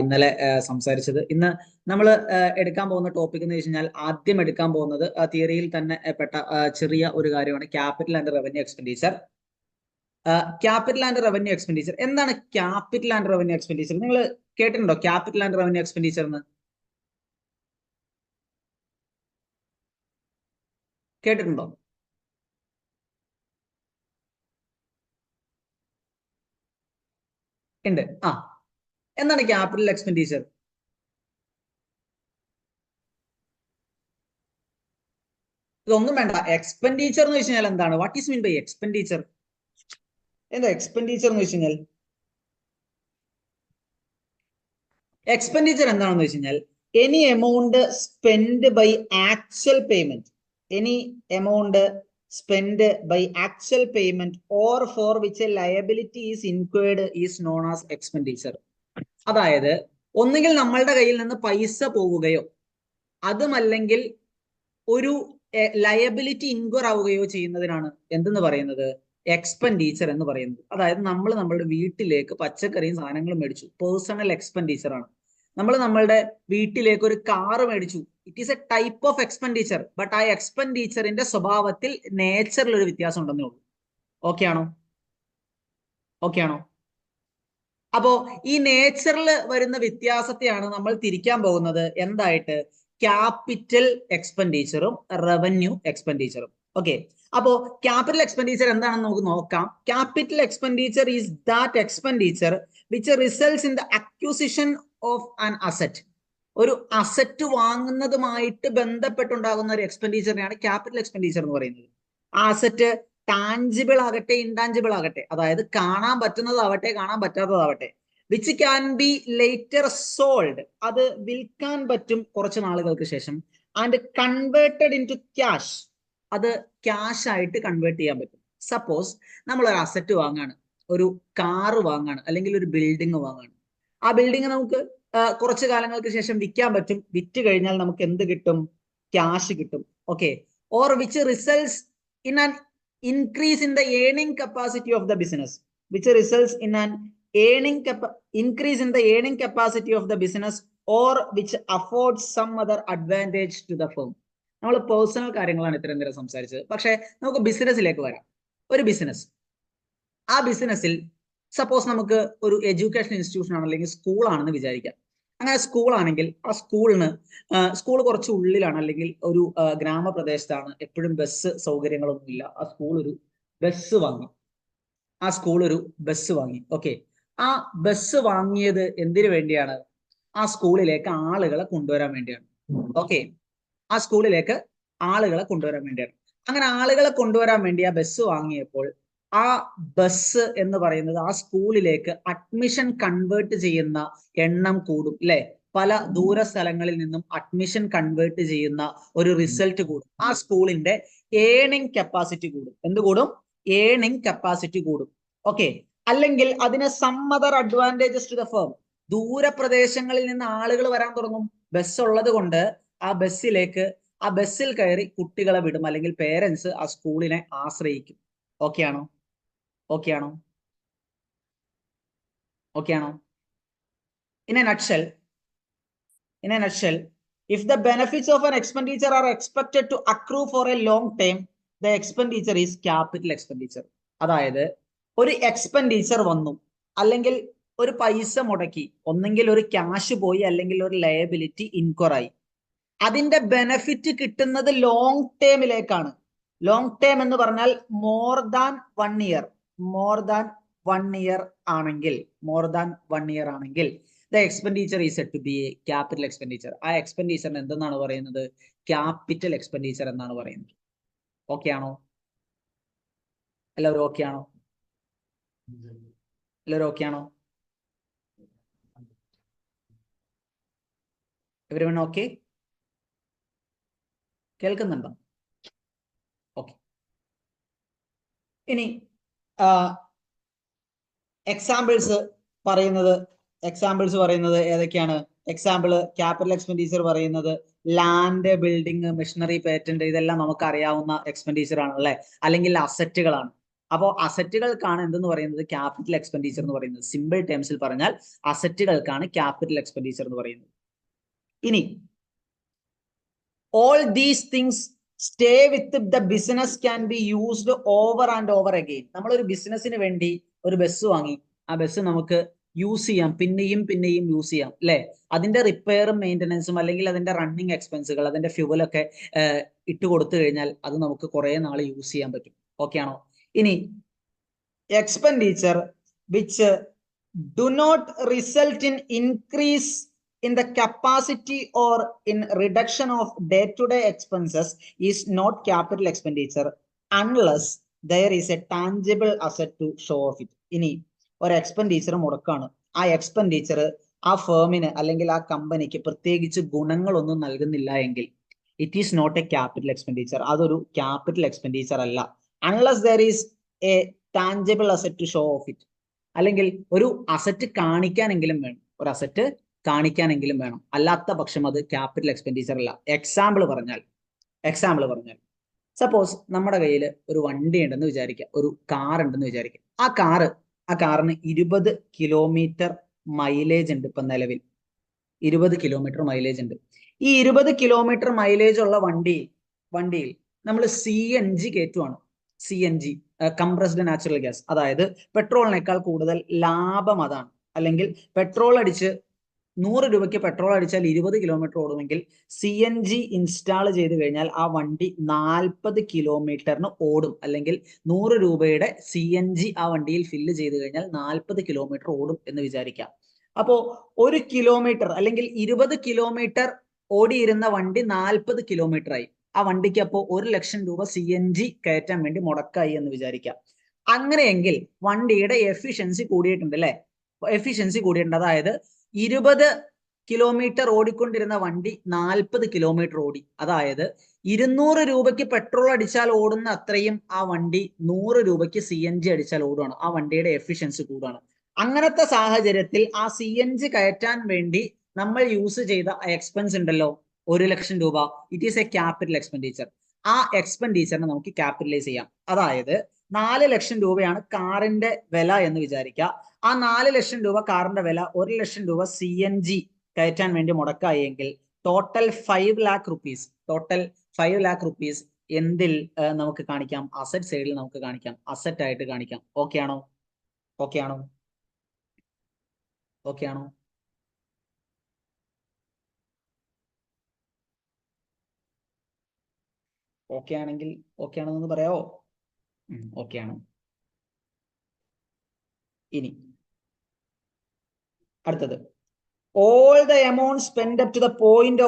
ഇന്നലെ സംസാരിച്ചത്. ഇന്ന് നമ്മൾ എടുക്കാൻ പോകുന്ന ടോപ്പിക് എന്ന് വെച്ച് കഴിഞ്ഞാൽ ആദ്യം എടുക്കാൻ പോകുന്നത് തിയറിയിൽ തന്നെ പെട്ട ചെറിയ ഒരു കാര്യമാണ് capital and revenue expenditure. Capital and revenue expenditure എന്താണ്? ക്യാപിറ്റൽ ആൻഡ് റവന്യൂ എക്സ്പെൻഡിച്ചർ നിങ്ങൾ കേട്ടിട്ടുണ്ടോ? ക്യാപിറ്റൽ ആൻഡ് റവന്യൂ എക്സ്പെൻഡിച്ചർ എന്ന് കേട്ടിട്ടുണ്ടോ? ഉണ്ട്. എന്താണ് ക്യാപിറ്റൽ എക്സ്പെൻഡിച്ചർ? ഇതൊന്നും വേണ്ട. എക്സ്പെൻഡിച്ചർ എന്ന് വെച്ച് കഴിഞ്ഞാൽ എന്താണ്? What is mean by expenditure? എന്താ എക്സ്പെൻഡിച്ചർ എന്ന് വെച്ച് കഴിഞ്ഞാൽ? എക്സ്പെൻഡിച്ചർ എന്താണെന്ന് വെച്ച് കഴിഞ്ഞാൽ any amount spend by actual payment, any amount spend by actual payment or for which a liability is incurred is known as expenditure. അതായത് ഒന്നുകിൽ നമ്മളുടെ കയ്യിൽ നിന്ന് പൈസ പോവുകയോ അതുമല്ലെങ്കിൽ ഒരു ലയബിലിറ്റി ഇൻക്വയർ ആവുകയോ ചെയ്യുന്നതിനാണ് എന്തെന്ന് പറയുന്നത്? എക്സ്പെൻഡിച്ചർ എന്ന് പറയുന്നത്. അതായത് നമ്മൾ നമ്മളുടെ വീട്ടിലേക്ക് പച്ചക്കറിയും സാധനങ്ങളും മേടിച്ചു, പേഴ്സണൽ എക്സ്പെൻഡിച്ചർ ആണ്. നമ്മൾ നമ്മളുടെ വീട്ടിലേക്ക് ഒരു കാറ് മേടിച്ചു, it is A type of expenditure. But ആ എക്സ്പെൻഡിച്ചറിന്റെ സ്വഭാവത്തിൽ, നേച്ചറിൽ ഒരു വ്യത്യാസം ഉണ്ടെന്നേ ഉള്ളൂ. ഓക്കെ ആണോ? ഓക്കെ ആണോ? അപ്പോ ഈ നേച്ചറിൽ വരുന്ന വ്യത്യാസത്തെയാണ് നമ്മൾ തിരിക്കാൻ പോകുന്നത് എന്തായിട്ട്? ക്യാപിറ്റൽ എക്സ്പെൻഡിച്ചറും റവന്യൂ എക്സ്പെൻഡിച്ചറും. ഓക്കെ, അപ്പോ ക്യാപിറ്റൽ എക്സ്പെൻഡിച്ചർ എന്താണെന്ന് നമുക്ക് നോക്കാം. Capital expenditure is that expenditure which results in the acquisition of an asset. ഒരു അസറ്റ് വാങ്ങുന്നതുമായിട്ട് ബന്ധപ്പെട്ടുണ്ടാകുന്ന ഒരു എക്സ്പെൻഡിച്ചറിനെയാണ് ക്യാപിറ്റൽ എക്സ്പെൻഡിച്ചർ എന്ന് പറയുന്നത്. ആ അസറ്റ് ടാഞ്ചിബിൾ ആകട്ടെ ഇൻടാഞ്ചിബിൾ ആകട്ടെ, അതായത് കാണാൻ പറ്റുന്നതാവട്ടെ കാണാൻ പറ്റാത്തതാവട്ടെ, which can be later sold, അത് വിൽക്കാൻ പറ്റും കുറച്ച് നാളുകൾക്ക് ശേഷം, and converted into cash, അത് ക്യാഷ് ആയിട്ട് കൺവേർട്ട് ചെയ്യാൻ പറ്റും. സപ്പോസ് നമ്മൾ ഒരു അസറ്റ് വാങ്ങാണ്, ഒരു കാറ് വാങ്ങാണ്, അല്ലെങ്കിൽ ഒരു ബിൽഡിംഗ് വാങ്ങാണ്. ആ ബിൽഡിംഗ് നമുക്ക് കുറച്ച് കാലങ്ങൾക്ക് ശേഷം വിൽക്കാൻ പറ്റും. വിറ്റ് കഴിഞ്ഞാൽ നമുക്ക് എന്ത് കിട്ടും? ക്യാഷ് കിട്ടും. Okay, or which results in an increase in the earning capacity of the business, which results in an increase in the earning capacity of the business, or which affords some other advantage to the firm. നമ്മൾ personal കാര്യങ്ങളാണ് ഇത്രയും നേരം സംസാരിച്ചത്. പക്ഷെ നമുക്ക് ബിസിനസ്സിലേക്ക് വരാം. ഒരു ബിസിനസ്, ആ ബിസിനസ്സിൽ സപ്പോസ് നമുക്ക് ഒരു എഡ്യൂക്കേഷൻ ഇൻസ്റ്റിറ്റ്യൂഷൻ ആണ്, അല്ലെങ്കിൽ സ്കൂൾ ആണെന്ന് വിചാരിക്കാം. അങ്ങനെ സ്കൂൾ ആണെങ്കിൽ ആ സ്കൂൾ കുറച്ച് ഉള്ളിലാണ്, അല്ലെങ്കിൽ ഒരു ഗ്രാമപ്രദേശത്താണ്, എപ്പോഴും ബസ് സൗകര്യങ്ങളൊന്നും ഇല്ല. ആ സ്കൂൾ ഒരു ബസ് വാങ്ങി. ഓക്കെ, ആ ബസ് വാങ്ങിയത് എന്തിനു വേണ്ടിയാണ്? ആ സ്കൂളിലേക്ക് ആളുകളെ കൊണ്ടുവരാൻ വേണ്ടിയാണ്. ഓക്കെ, ആ സ്കൂളിലേക്ക് ആളുകളെ കൊണ്ടുവരാൻ വേണ്ടിയാണ്. അങ്ങനെ ആളുകളെ കൊണ്ടുവരാൻ വേണ്ടി ആ ബസ് വാങ്ങിയപ്പോൾ ആ ബസ് എന്ന് പറയുന്നത് ആ സ്കൂളിലേക്ക് അഡ്മിഷൻ കൺവേർട്ട് ചെയ്യുന്ന എണ്ണം കൂടും, അല്ലെ? പല ദൂര സ്ഥലങ്ങളിൽ നിന്നും അഡ്മിഷൻ കൺവേർട്ട് ചെയ്യുന്ന ഒരു റിസൾട്ട് കൂടും. ആ സ്കൂളിന്റെ ഏണിംഗ് കപ്പാസിറ്റി കൂടും. എന്ത് കൂടും? ഏണിംഗ് കപ്പാസിറ്റി കൂടും. ഓക്കെ, അല്ലെങ്കിൽ അതിന് some other advantages to the firm. ദൂരപ്രദേശങ്ങളിൽ നിന്ന് ആളുകൾ വരാൻ തുടങ്ങും. ബസ് ഉള്ളത് കൊണ്ട് ആ ബസ്സിൽ കയറി കുട്ടികളെ വിടും, അല്ലെങ്കിൽ പേരൻസ് ആ സ്കൂളിനെ ആശ്രയിക്കും. ഓക്കെ ആണോ? ഓക്കെ ആണോ? ഓക്കെ ആണോ? In a nutshell, if the benefits of an expenditure are expected to accrue for a long term, the expenditure is capital expenditure. അതായത് ഒരു എക്സ്പെൻഡിച്ചർ വന്നു, അല്ലെങ്കിൽ ഒരു പൈസ മുടക്കി, ഒന്നെങ്കിൽ ഒരു ക്യാഷ് പോയി, അല്ലെങ്കിൽ ഒരു ലയബിലിറ്റി ഇൻക്വയർ ആയി. അതിന്റെ ബെനഫിറ്റ് കിട്ടുന്നത് ലോങ് ടേമിലേക്കാണ്. ലോങ് ടേം എന്ന് പറഞ്ഞാൽ more than 1 year. More than 1 year ആണെങ്കിൽ the expenditure is said to be a capital expenditure. ആ എക്സ്പെൻഡിച്ചറിന് എന്തെന്നാണ് പറയുന്നത്? ക്യാപിറ്റൽ എക്സ്പെൻഡിച്ചർ എന്നാണ് പറയുന്നത്. ഓക്കെ ആണോ? എല്ലാവരും ഓക്കെ ആണോ? Everyone okay? കേൾക്കുന്നുണ്ടോ? ഓക്കെ, ഇനി എക്സാമ്പിൾസ് പറയുന്നത് ഏതൊക്കെയാണ്? എക്സാമ്പിള് ക്യാപിറ്റൽ എക്സ്പെൻഡിച്ചർ പറയുന്നത് ലാൻഡ്, ബിൽഡിംഗ്, മെഷീനറി, പേറ്റന്റ്, ഇതെല്ലാം നമുക്ക് അറിയാവുന്ന എക്സ്പെൻഡിച്ചർ ആണ്, അല്ലെ? അല്ലെങ്കിൽ അസറ്റുകളാണ്. അപ്പോൾ അസറ്റുകൾക്കാണ് എന്തെന്ന് പറയുന്നത് ക്യാപിറ്റൽ എക്സ്പെൻഡിച്ചർ എന്ന് പറയുന്നത്. സിമ്പിൾ ടേംസിൽ പറഞ്ഞാൽ അസറ്റുകൾക്കാണ് ക്യാപിറ്റൽ എക്സ്പെൻഡിച്ചർ എന്ന് പറയുന്നത്. ഇനി all these things stay with the business can be used over and over again. നമ്മൾ ഒരു ബിസിനസ്സിന് വേണ്ടി ഒരു ബസ് വാങ്ങി, ആ ബസ് നമുക്ക് യൂസ് ചെയ്യാം, പിന്നെയും പിന്നെയും യൂസ് ചെയ്യാം അല്ലെ. അതിന്റെ റിപ്പയറും മെയിൻ്റനൻസും അല്ലെങ്കിൽ അതിന്റെ റണ്ണിങ് എക്സ്പെൻസുകൾ, അതിന്റെ ഫ്യൂവലൊക്കെ ഇട്ട് കൊടുത്തു കഴിഞ്ഞാൽ അത് നമുക്ക് കുറെ നാൾ യൂസ് ചെയ്യാൻ പറ്റും. ഓക്കെ ആണോ? ഇനി expenditure which do not result in increase in the capacity or in reduction of day-to-day expenses is not capital expenditure unless there is a tangible asset to show of it. ഇനി ഒരു expenditure മുടക്കാണ്, ആ expenditure ആ ഫേമിന് അല്ലെങ്കിൽ ആ കമ്പനിക്ക് പ്രത്യേകിച്ച് ഗുണങ്ങളൊന്നും നൽകുന്നില്ല എങ്കിൽ it is not a capital expenditure, അതൊരു ക്യാപിറ്റൽ എക്സ്പെൻഡിച്ചർ അല്ല. Unless there is a tangible asset to show of it, അല്ലെങ്കിൽ ഒരു അസറ്റ് കാണിക്കാനെങ്കിലും വേണം, ഒരു അസറ്റ് കാണിക്കാനെങ്കിലും വേണം, അല്ലാത്ത പക്ഷം അത് ക്യാപിറ്റൽ എക്സ്പെൻഡിച്ചർ അല്ല. എക്സാമ്പിൾ പറഞ്ഞാൽ സപ്പോസ് നമ്മുടെ കയ്യിൽ ഒരു വണ്ടി ഉണ്ടെന്ന് വിചാരിക്കുക, ഒരു കാർ ഉണ്ടെന്ന് വിചാരിക്കുക. ആ കാറിന് 20 കിലോമീറ്റർ മൈലേജ് ഉണ്ട്. ഇപ്പൊ നിലവിൽ 20 കിലോമീറ്റർ മൈലേജ് ഉണ്ട്. ഈ 20 കിലോമീറ്റർ മൈലേജ് ഉള്ള വണ്ടിയിൽ നമ്മൾ CNG കയറ്റുവാണ്. CNG compressed natural gas, അതായത് പെട്രോളിനേക്കാൾ കൂടുതൽ ലാഭം അതാണ്. അല്ലെങ്കിൽ പെട്രോൾ അടിച്ച് 100 രൂപയ്ക്ക് പെട്രോൾ അടിച്ചാൽ 20 കിലോമീറ്റർ ഓടുമെങ്കിൽ CNG ഇൻസ്റ്റാൾ ചെയ്ത് കഴിഞ്ഞാൽ ആ വണ്ടി 40 കിലോമീറ്ററിന് ഓടും. അല്ലെങ്കിൽ 100 രൂപയുടെ CNG ആ വണ്ടിയിൽ ഫില്ല് ചെയ്ത് കഴിഞ്ഞാൽ 40 കിലോമീറ്റർ ഓടും എന്ന് വിചാരിക്കാം. അപ്പോ 1 കിലോമീറ്റർ അല്ലെങ്കിൽ 20 കിലോമീറ്റർ ഓടിയിരുന്ന വണ്ടി 40 കിലോമീറ്റർ ആയി. ആ വണ്ടിക്ക് അപ്പോൾ 1 ലക്ഷം രൂപ CNG കയറ്റാൻ വേണ്ടി മുടക്കായി എന്ന് വിചാരിക്കാം. അങ്ങനെയെങ്കിൽ വണ്ടിയുടെ എഫിഷ്യൻസി കൂടിയിട്ടുണ്ട് അല്ലെ, എഫിഷ്യൻസി കൂടിയിട്ടുണ്ട്. അതായത് 20 കിലോമീറ്റർ ഓടിക്കൊണ്ടിരുന്ന വണ്ടി 40 കിലോമീറ്റർ ഓടി. അതായത് 200 രൂപയ്ക്ക് പെട്രോൾ അടിച്ചാൽ ഓടുന്ന അത്രയും ആ വണ്ടി 100 രൂപയ്ക്ക് CNG അടിച്ചാൽ ഓടുകയാണ്. ആ വണ്ടിയുടെ എഫിഷ്യൻസി കൂടുകയാണ്. അങ്ങനത്തെ സാഹചര്യത്തിൽ ആ CNG കയറ്റാൻ വേണ്ടി നമ്മൾ യൂസ് ചെയ്ത എക്സ്പെൻസ് ഉണ്ടല്ലോ 1 ലക്ഷം രൂപ, it is a capital expenditure. ആ എക്സ്പെൻഡിച്ചറിനെ നമുക്ക് ക്യാപിറ്റലൈസ് ചെയ്യാം. അതായത് 4 ലക്ഷം രൂപയാണ് കാറിന്റെ വില എന്ന് വിചാരിക്കുക. ആ 4 ലക്ഷം രൂപ കാറിന്റെ വില 1 ലക്ഷം രൂപ CNG കയറ്റാൻ വേണ്ടി മുടക്കായെങ്കിൽ ടോട്ടൽ 5 ലാക്ക് റുപ്പീസ് എന്തിൽ നമുക്ക് കാണിക്കാം? അസറ്റ് സൈഡിൽ നമുക്ക് കാണിക്കാം, അസറ്റ് ആയിട്ട് കാണിക്കാം. ഓക്കെ ആണോ? ഓക്കെ ആണെങ്കിൽ ഓക്കെ ആണെന്ന് പറയാവോ? ഓക്കെ ആണ്. ഇനി അടുത്തത്, all the amount spent up to the point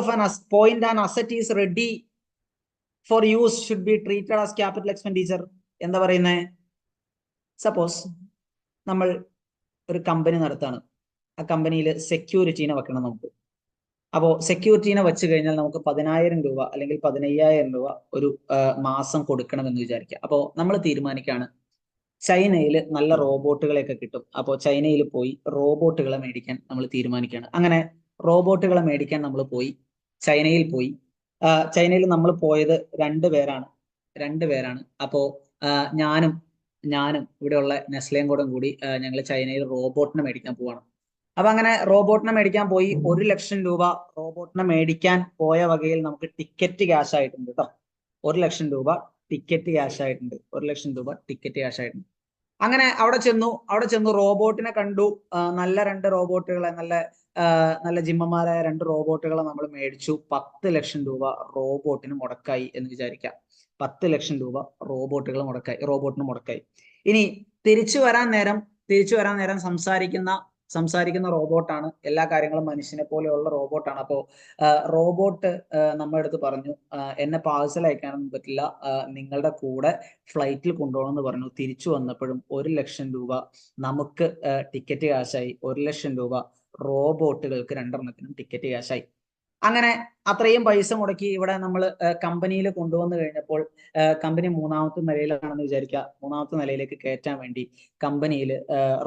an asset is ready for use should be treated as capital expenditure. എന്താ പറയുന്നത്? സപ്പോസ് നമ്മൾ ഒരു കമ്പനി നടത്താണ്, ആ കമ്പനിയിൽ സെക്യൂരിറ്റീനെ വെക്കണം നമുക്ക്. അപ്പോൾ സെക്യൂരിറ്റീനെ വെച്ച് കഴിഞ്ഞാൽ നമുക്ക് 10,000 രൂപ അല്ലെങ്കിൽ 15,000 രൂപ ഒരു മാസം കൊടുക്കണമെന്ന് വിചാരിക്കുക. അപ്പോൾ നമ്മൾ തീരുമാനിക്കുകയാണ് ചൈനയിൽ നല്ല റോബോട്ടുകളെയൊക്കെ കിട്ടും. അപ്പോൾ ചൈനയിൽ പോയി റോബോട്ടുകളെ മേടിക്കാൻ നമ്മൾ തീരുമാനിക്കുകയാണ്. അങ്ങനെ റോബോട്ടുകളെ മേടിക്കാൻ നമ്മൾ പോയി ചൈനയിൽ നമ്മൾ പോയത് 2 പേരാണ്. അപ്പോൾ ഞാനും ഇവിടെയുള്ള നെസ്ലയും കൂടി ഞങ്ങൾ ചൈനയിൽ റോബോട്ടിനെ മേടിക്കാൻ പോവാണ്. അപ്പൊ അങ്ങനെ റോബോട്ടിനെ മേടിക്കാൻ പോയി 1 ലക്ഷം രൂപ റോബോട്ടിനെ മേടിക്കാൻ പോയ വകയിൽ നമുക്ക് ടിക്കറ്റ് ക്യാഷ് ആയിട്ടുണ്ട് കേട്ടോ. 1 ലക്ഷം രൂപ ടിക്കറ്റ് ക്യാഷ് ആയിട്ടുണ്ട്. അങ്ങനെ അവിടെ ചെന്നു റോബോട്ടിനെ കണ്ടു. നല്ല 2 റോബോട്ടുകളെ, നല്ല ജിമ്മന്മാരായ 2 റോബോട്ടുകളെ നമ്മൾ മേടിച്ചു. 10 ലക്ഷം രൂപ റോബോട്ടിന് മുടക്കായി എന്ന് വിചാരിക്കാം. 10 ലക്ഷം രൂപ റോബോട്ടിന് മുടക്കായി. ഇനി തിരിച്ചു വരാൻ നേരം സംസാരിക്കുന്ന റോബോട്ടാണ്. എല്ലാ കാര്യങ്ങളും മനുഷ്യനെ പോലെയുള്ള റോബോട്ടാണ്. അപ്പോൾ റോബോട്ട് നമ്മുടെ അടുത്ത് പറഞ്ഞു, എന്നെ പാഴ്സൽ അയക്കാനൊന്നും പറ്റില്ല, നിങ്ങളുടെ കൂടെ ഫ്ലൈറ്റിൽ കൊണ്ടുപോകണമെന്ന് പറഞ്ഞു. തിരിച്ചു വന്നപ്പോഴും 1 ലക്ഷം രൂപ നമുക്ക് ടിക്കറ്റ് ക്യാഷായി. 1 ലക്ഷം രൂപ റോബോട്ടുകൾക്ക് 2 എണ്ണത്തിനും ടിക്കറ്റ് ക്യാഷായി. അങ്ങനെ അത്രയും പൈസ മുടക്കി ഇവിടെ നമ്മൾ കമ്പനിയിൽ കൊണ്ടുവന്നു കഴിഞ്ഞപ്പോൾ കമ്പനി മൂന്നാമത്തെ നിലയിലാണെന്ന് വിചാരിക്കുക. മൂന്നാമത്തെ നിലയിലേക്ക് കയറ്റാൻ വേണ്ടി കമ്പനിയിൽ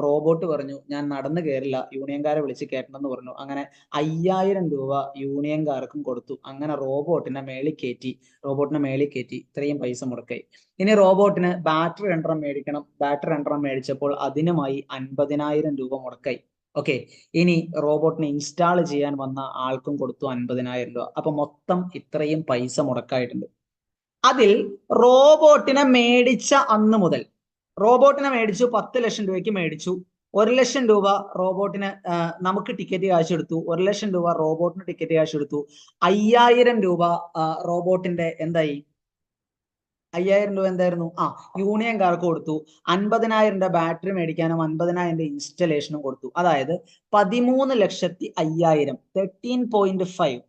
റോബോട്ട് പറഞ്ഞു ഞാൻ നടന്നു കയറില്ല, യൂണിയൻകാരെ വിളിച്ച് കയറ്റണം എന്ന് പറഞ്ഞു. അങ്ങനെ 5000 രൂപ യൂണിയൻകാർക്കും കൊടുത്തു. അങ്ങനെ റോബോട്ടിനെ മേളിൽ കയറ്റി ഇത്രയും പൈസ മുടക്കായി. ഇനി റോബോട്ടിന് ബാറ്ററി രണ്ടെണ്ണം മേടിക്കണം. ബാറ്ററി രണ്ടെണ്ണം മേടിച്ചപ്പോൾ അതിനുമായി 50,000 രൂപ മുടക്കായി. ഓക്കെ, ഇനി റോബോട്ടിനെ ഇൻസ്റ്റാൾ ചെയ്യാൻ വന്ന ആൾക്കും കൊടുത്തു 50,000 രൂപ. അപ്പൊ മൊത്തം ഇത്രയും പൈസ മുടക്കായിട്ടുണ്ട്. അതിൽ റോബോട്ടിനെ മേടിച്ച അന്ന് മുതൽ, റോബോട്ടിനെ മേടിച്ചു 10 ലക്ഷം രൂപയ്ക്ക് മേടിച്ചു. 1 ലക്ഷം രൂപ റോബോട്ടിന് നമുക്ക് ടിക്കറ്റ് കാശ് എടുത്തു. 1 ലക്ഷം രൂപ റോബോട്ടിന് ടിക്കറ്റ് കാശ് എടുത്തു. 5000 രൂപ റോബോട്ടിന്റെ എന്തായി? 5000 രൂപ എന്തായിരുന്നു? യൂണിയൻകാർക്ക് കൊടുത്തു. 50,000 രൂപ ബാറ്ററി മേടിക്കാനും 50,000 രൂപ ഇൻസ്റ്റലേഷനും കൊടുത്തു. അതായത് 13,50,000 13.5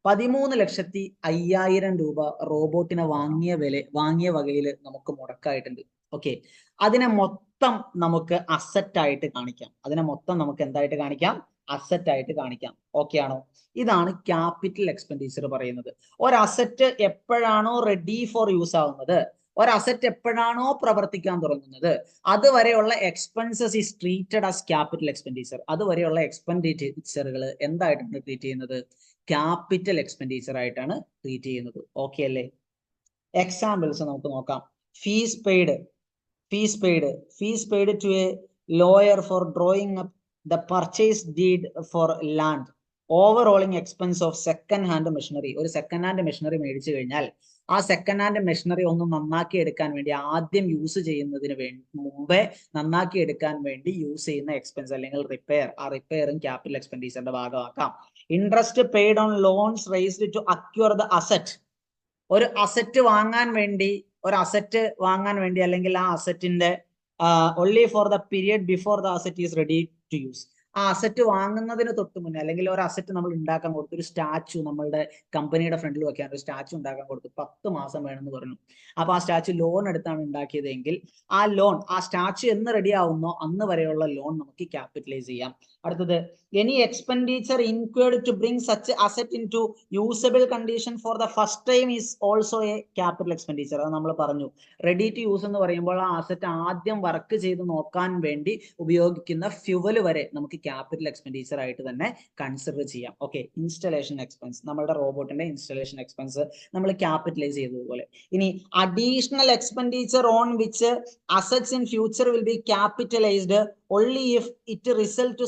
13,50,000 രൂപ റോബോട്ടിനെ വാങ്ങിയ വകയിൽ നമുക്ക് മുടക്കായിട്ടുണ്ട്. ഓക്കെ, അതിനെ മൊത്തം നമുക്ക് അസറ്റ് ആയിട്ട് കാണിക്കാം. അതിനെ മൊത്തം നമുക്ക് എന്തായിട്ട് കാണിക്കാം? അസറ്റ് ആയിട്ട് കാണിക്കാം. ഓക്കെ ആണോ? ഇതാണ് ക്യാപിറ്റൽ എക്സ്പെൻഡിച്ചർ പറയുന്നത്. ഒരു അസറ്റ് എപ്പോഴാണോ റെഡി ഫോർ യൂസ് ആവുന്നത്, ഒരു അസറ്റ് എപ്പോഴാണോ പ്രവർത്തിക്കാൻ തുടങ്ങുന്നത്, അതുവരെയുള്ള expenses is treated as capital expenditure. അതുവരെയുള്ള എക്സ്പെൻഡിച്ചറുകൾ എന്തായിട്ടാണ് ട്രീറ്റ് ചെയ്യുന്നത്? ക്യാപിറ്റൽ എക്സ്പെൻഡിച്ചർ ആയിട്ടാണ് ട്രീറ്റ് ചെയ്യുന്നത്. ഓക്കെ അല്ലേ? എക്സാമ്പിൾസ് നമുക്ക് നോക്കാം. Fees paid to a lawyer for drawing up the purchase deed for land, overhauling expense of second hand machinery. ഒരു സെക്കൻഡ് ഹാൻഡ് മെഷീനറി മേടിച്ചു കഴിഞ്ഞാൽ ആ സെക്കൻഡ് ഹാൻഡ് മെഷീനറി ഒന്ന് നന്നാക്കി എടുക്കാൻ വേണ്ടി, ആദ്യം യൂസ് ചെയ്യുന്നതിന് മുമ്പേ നന്നാക്കി എടുക്കാൻ വേണ്ടി യൂസ് ചെയ്യുന്ന എക്സ്പെൻസ് അല്ലെങ്കിൽ റിപ്പയർ, ആ റിപ്പയറും ക്യാപിറ്റൽ എക്സ്പെൻഡിച്ചറിന്റെ ഭാഗമാക്കാം. Interest paid on loans raised to acquire the asset. ഒരു അസറ്റ് വാങ്ങാൻ വേണ്ടി അല്ലെങ്കിൽ ആ അസറ്റിന്റെ only for the period before the asset is ready to use. ആ അസറ്റ് വാങ്ങുന്നതിന് തൊട്ട് മുന്നേ, അല്ലെങ്കിൽ ഒരു അസറ്റ് നമ്മൾ ഉണ്ടാക്കാൻ കൊടുത്തു, ഒരു സ്റ്റാച്ചു നമ്മളുടെ കമ്പനിയുടെ ഫ്രണ്ടിൽ വെക്കാൻ ഒരു സ്റ്റാച്ചു ഉണ്ടാക്കാൻ കൊടുത്തു, 10 മാസം വേണമെന്ന് പറഞ്ഞു. അപ്പൊ ആ സ്റ്റാച്ചു ലോൺ എടുത്താണ് ഉണ്ടാക്കിയതെങ്കിൽ ആ സ്റ്റാച്ചു എന്ന് റെഡി ആവുന്നോ അന്ന് വരെയുള്ള ലോൺ നമുക്ക് ക്യാപിറ്റലൈസ് ചെയ്യാം. അടുത്തത്, any expenditure incurred to bring such asset into usable condition for the first time is also a capital expenditure. അത് നമ്മൾ പറഞ്ഞു. റെഡി ടു യൂസ് എന്ന് പറയുമ്പോൾ ആ അസറ്റ് ആദ്യം വർക്ക് ചെയ്ത് നോക്കാൻ വേണ്ടി ഉപയോഗിക്കുന്ന ഫ്യൂവൽ വരെ നമുക്ക് ക്യാപിറ്റൽ എക്സ്പെൻഡിച്ചർ ആയിട്ട് തന്നെ കൺസിഡർ ചെയ്യാം. ഓക്കെ, ഇൻസ്റ്റലേഷൻ എക്സ്പെൻസ്, നമ്മുടെ റോബോട്ടിന്റെ ഇൻസ്റ്റലേഷൻ എക്സ്പെൻസ് നമ്മൾ ക്യാപിറ്റലൈസ് ചെയ്തതുപോലെ. ഇനി additional expenditure on which assets in future will be capitalised only if it result to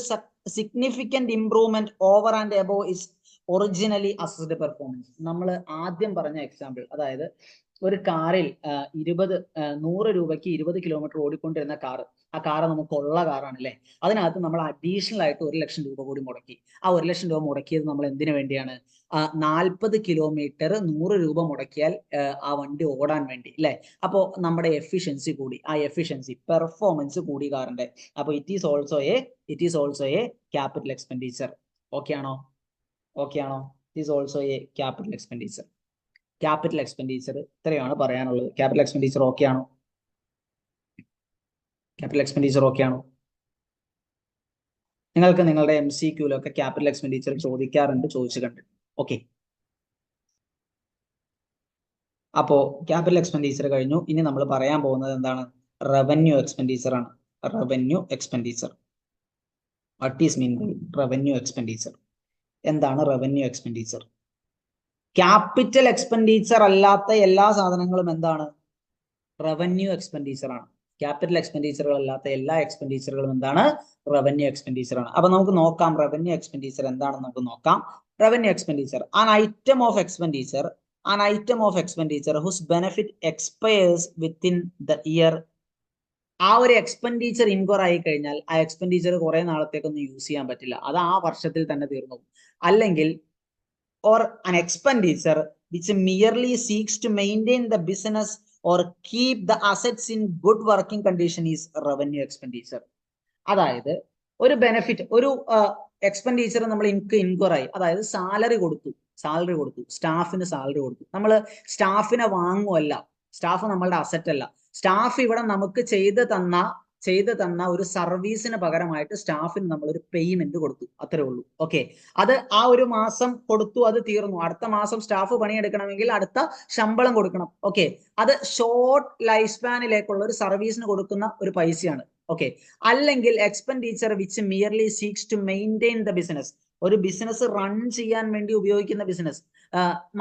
significant improvement over and above is originally assessed performance. നമ്മൾ ആദ്യം പറഞ്ഞ example, അതായത് ഒരു കാറിൽ 100 രൂപയ്ക്ക് 20 കിലോമീറ്റർ ഓടിക്കൊണ്ടിരുന്ന കാറ്, ആ കാറ് നമുക്കുള്ള കാറാണ് അല്ലേ, അതിനകത്ത് നമ്മൾ അഡീഷണൽ ആയിട്ട് 1 ലക്ഷം രൂപ കൂടി മുടക്കി. ആ 1 ലക്ഷം രൂപ മുടക്കിയത് നമ്മൾ എന്തിനു വേണ്ടിയാണ്? 40 കിലോമീറ്റർ 100 രൂപ മുടക്കിയാൽ ആ വണ്ടി ഓടാൻ വേണ്ടി അല്ലേ. അപ്പോൾ നമ്മുടെ എഫിഷ്യൻസി കൂടി, ആ എഫിഷ്യൻസി പെർഫോമൻസ് കൂടി കാറിന്റെ. അപ്പോൾ it is also a capital expenditure. Okay ആണോ? It is also a capital expenditure. Capital expenditure ഇത്രയാണ് പറയാനുള്ളത്. ക്യാപിറ്റൽ എക്സ്പെൻഡിച്ചർ ഓക്കെ ആണോ? നിങ്ങൾക്ക് നിങ്ങളുടെ MCQലൊക്കെ ക്യാപിറ്റൽ എക്സ്പെൻഡിച്ചർ ചോദിച്ചു കണ്ടിട്ടുണ്ട്. ഓക്കെ, അപ്പോ ക്യാപിറ്റൽ എക്സ്പെൻഡിച്ചർ കഴിഞ്ഞു. ഇനി നമ്മൾ പറയാൻ പോകുന്നത് എന്താണ്? റവന്യൂ എക്സ്പെൻഡിച്ചർ ആണ്. Revenue expenditure. What is mean by revenue expenditure? എന്താണ് റവന്യൂ എക്സ്പെൻഡിച്ചർ? ക്യാപിറ്റൽ എക്സ്പെൻഡിച്ചർ അല്ലാത്ത എല്ലാ സാധനങ്ങളും എന്താണ്? റവന്യൂ എക്സ്പെൻഡിച്ചർ ആണ്. ക്യാപിറ്റൽ എക്സ്പെൻഡിച്ചറുകൾ അല്ലാത്ത എല്ലാ എക്സ്പെൻഡിച്ചറുകളും എന്താണ്? റവന്യൂ എക്സ്പെൻഡിച്ചർ ആണ്. അപ്പൊ നമുക്ക് നോക്കാം റവന്യൂ എക്സ്പെൻഡിച്ചർ എന്താണെന്ന് നമുക്ക് നോക്കാം. Revenue expenditure, an item of expenditure whose benefit expires within the year. ആ ഒരു എക്സ്പെൻഡിച്ചർ ഇൻക്വയർ ആയി കഴിഞ്ഞാൽ ആ എക്സ്പെൻഡിച്ചർ കുറെ നാളത്തേക്കൊന്നും യൂസ് ചെയ്യാൻ പറ്റില്ല, അത് ആ വർഷത്തിൽ തന്നെ തീർന്നു. അല്ലെങ്കിൽ or an expenditure which merely seeks to maintain the business or keep the assets in good working condition is revenue expenditure. അതായത് ഒരു ബെനിഫിറ്റ്, ഒരു എക്സ്പെൻഡിച്ചർ നമ്മൾ ഇൻക്വയർ ആയി, അതായത് സാലറി കൊടുത്തു, സ്റ്റാഫിന് സാലറി കൊടുത്തു. നമ്മൾ സ്റ്റാഫിനെ വാങ്ങുമല്ല, സ്റ്റാഫ് നമ്മളുടെ അസറ്റ് അല്ല. സ്റ്റാഫ് ഇവിടെ നമുക്ക് ചെയ്തു തന്ന ചെയ്തു തന്ന ഒരു സർവീസിന് പകരമായിട്ട് സ്റ്റാഫിന് നമ്മൾ ഒരു പേയ്മെന്റ് കൊടുത്തു, അത്രേ ഉള്ളൂ. ഓക്കെ, അത് ആ ഒരു മാസം കൊടുത്തു, അത് തീർന്നു. അടുത്ത മാസം സ്റ്റാഫ് പണിയെടുക്കണമെങ്കിൽ അടുത്ത ശമ്പളം കൊടുക്കണം. ഓക്കെ, അത് ഷോർട്ട് ലൈഫ് സ്പാനിലേക്കുള്ള ഒരു സർവീസിന് കൊടുക്കുന്ന ഒരു പൈസയാണ്. ഓക്കെ, അല്ലെങ്കിൽ expenditure which merely seeks to maintain the business, ഒരു ബിസിനസ് റൺ ചെയ്യാൻ വേണ്ടി ഉപയോഗിക്കുന്ന ബിസിനസ്,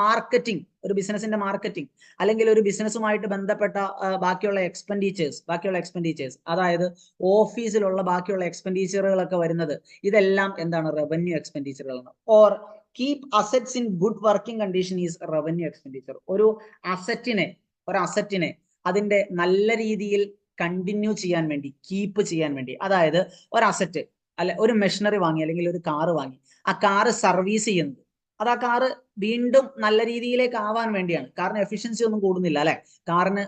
മാർക്കറ്റിംഗ്, ഒരു ബിസിനസിന്റെ മാർക്കറ്റിംഗ്, അല്ലെങ്കിൽ ഒരു ബിസിനസ്സുമായിട്ട് ബന്ധപ്പെട്ട ബാക്കിയുള്ള എക്സ്പെൻഡിച്ചേഴ്സ്, അതായത് ഓഫീസിലുള്ള ബാക്കിയുള്ള എക്സ്പെൻഡിച്ചറുകളൊക്കെ വരുന്നത്, ഇതെല്ലാം എന്താണ്? റവന്യൂ എക്സ്പെൻഡിച്ചറുകളാണ്. Or keep assets in good working condition is revenue expenditure. ഒരു അസറ്റിനെ അതിന്റെ നല്ല രീതിയിൽ കണ്ടിന്യൂ ചെയ്യാൻ വേണ്ടി, കീപ്പ് ചെയ്യാൻ വേണ്ടി, അതായത് ഒരു അസറ്റ് അല്ലെ, ഒരു മെഷീനറി വാങ്ങി അല്ലെങ്കിൽ ഒരു കാറ് വാങ്ങി, ആ കാറ് സർവീസ് ചെയ്യുന്നത്, അത് ആ കാറ് വീണ്ടും നല്ല രീതിയിലേക്ക് ആവാൻ വേണ്ടിയാണ്. കാറിന് എഫിഷ്യൻസി ഒന്നും കൂടുന്നില്ല അല്ലെ, കാറിന്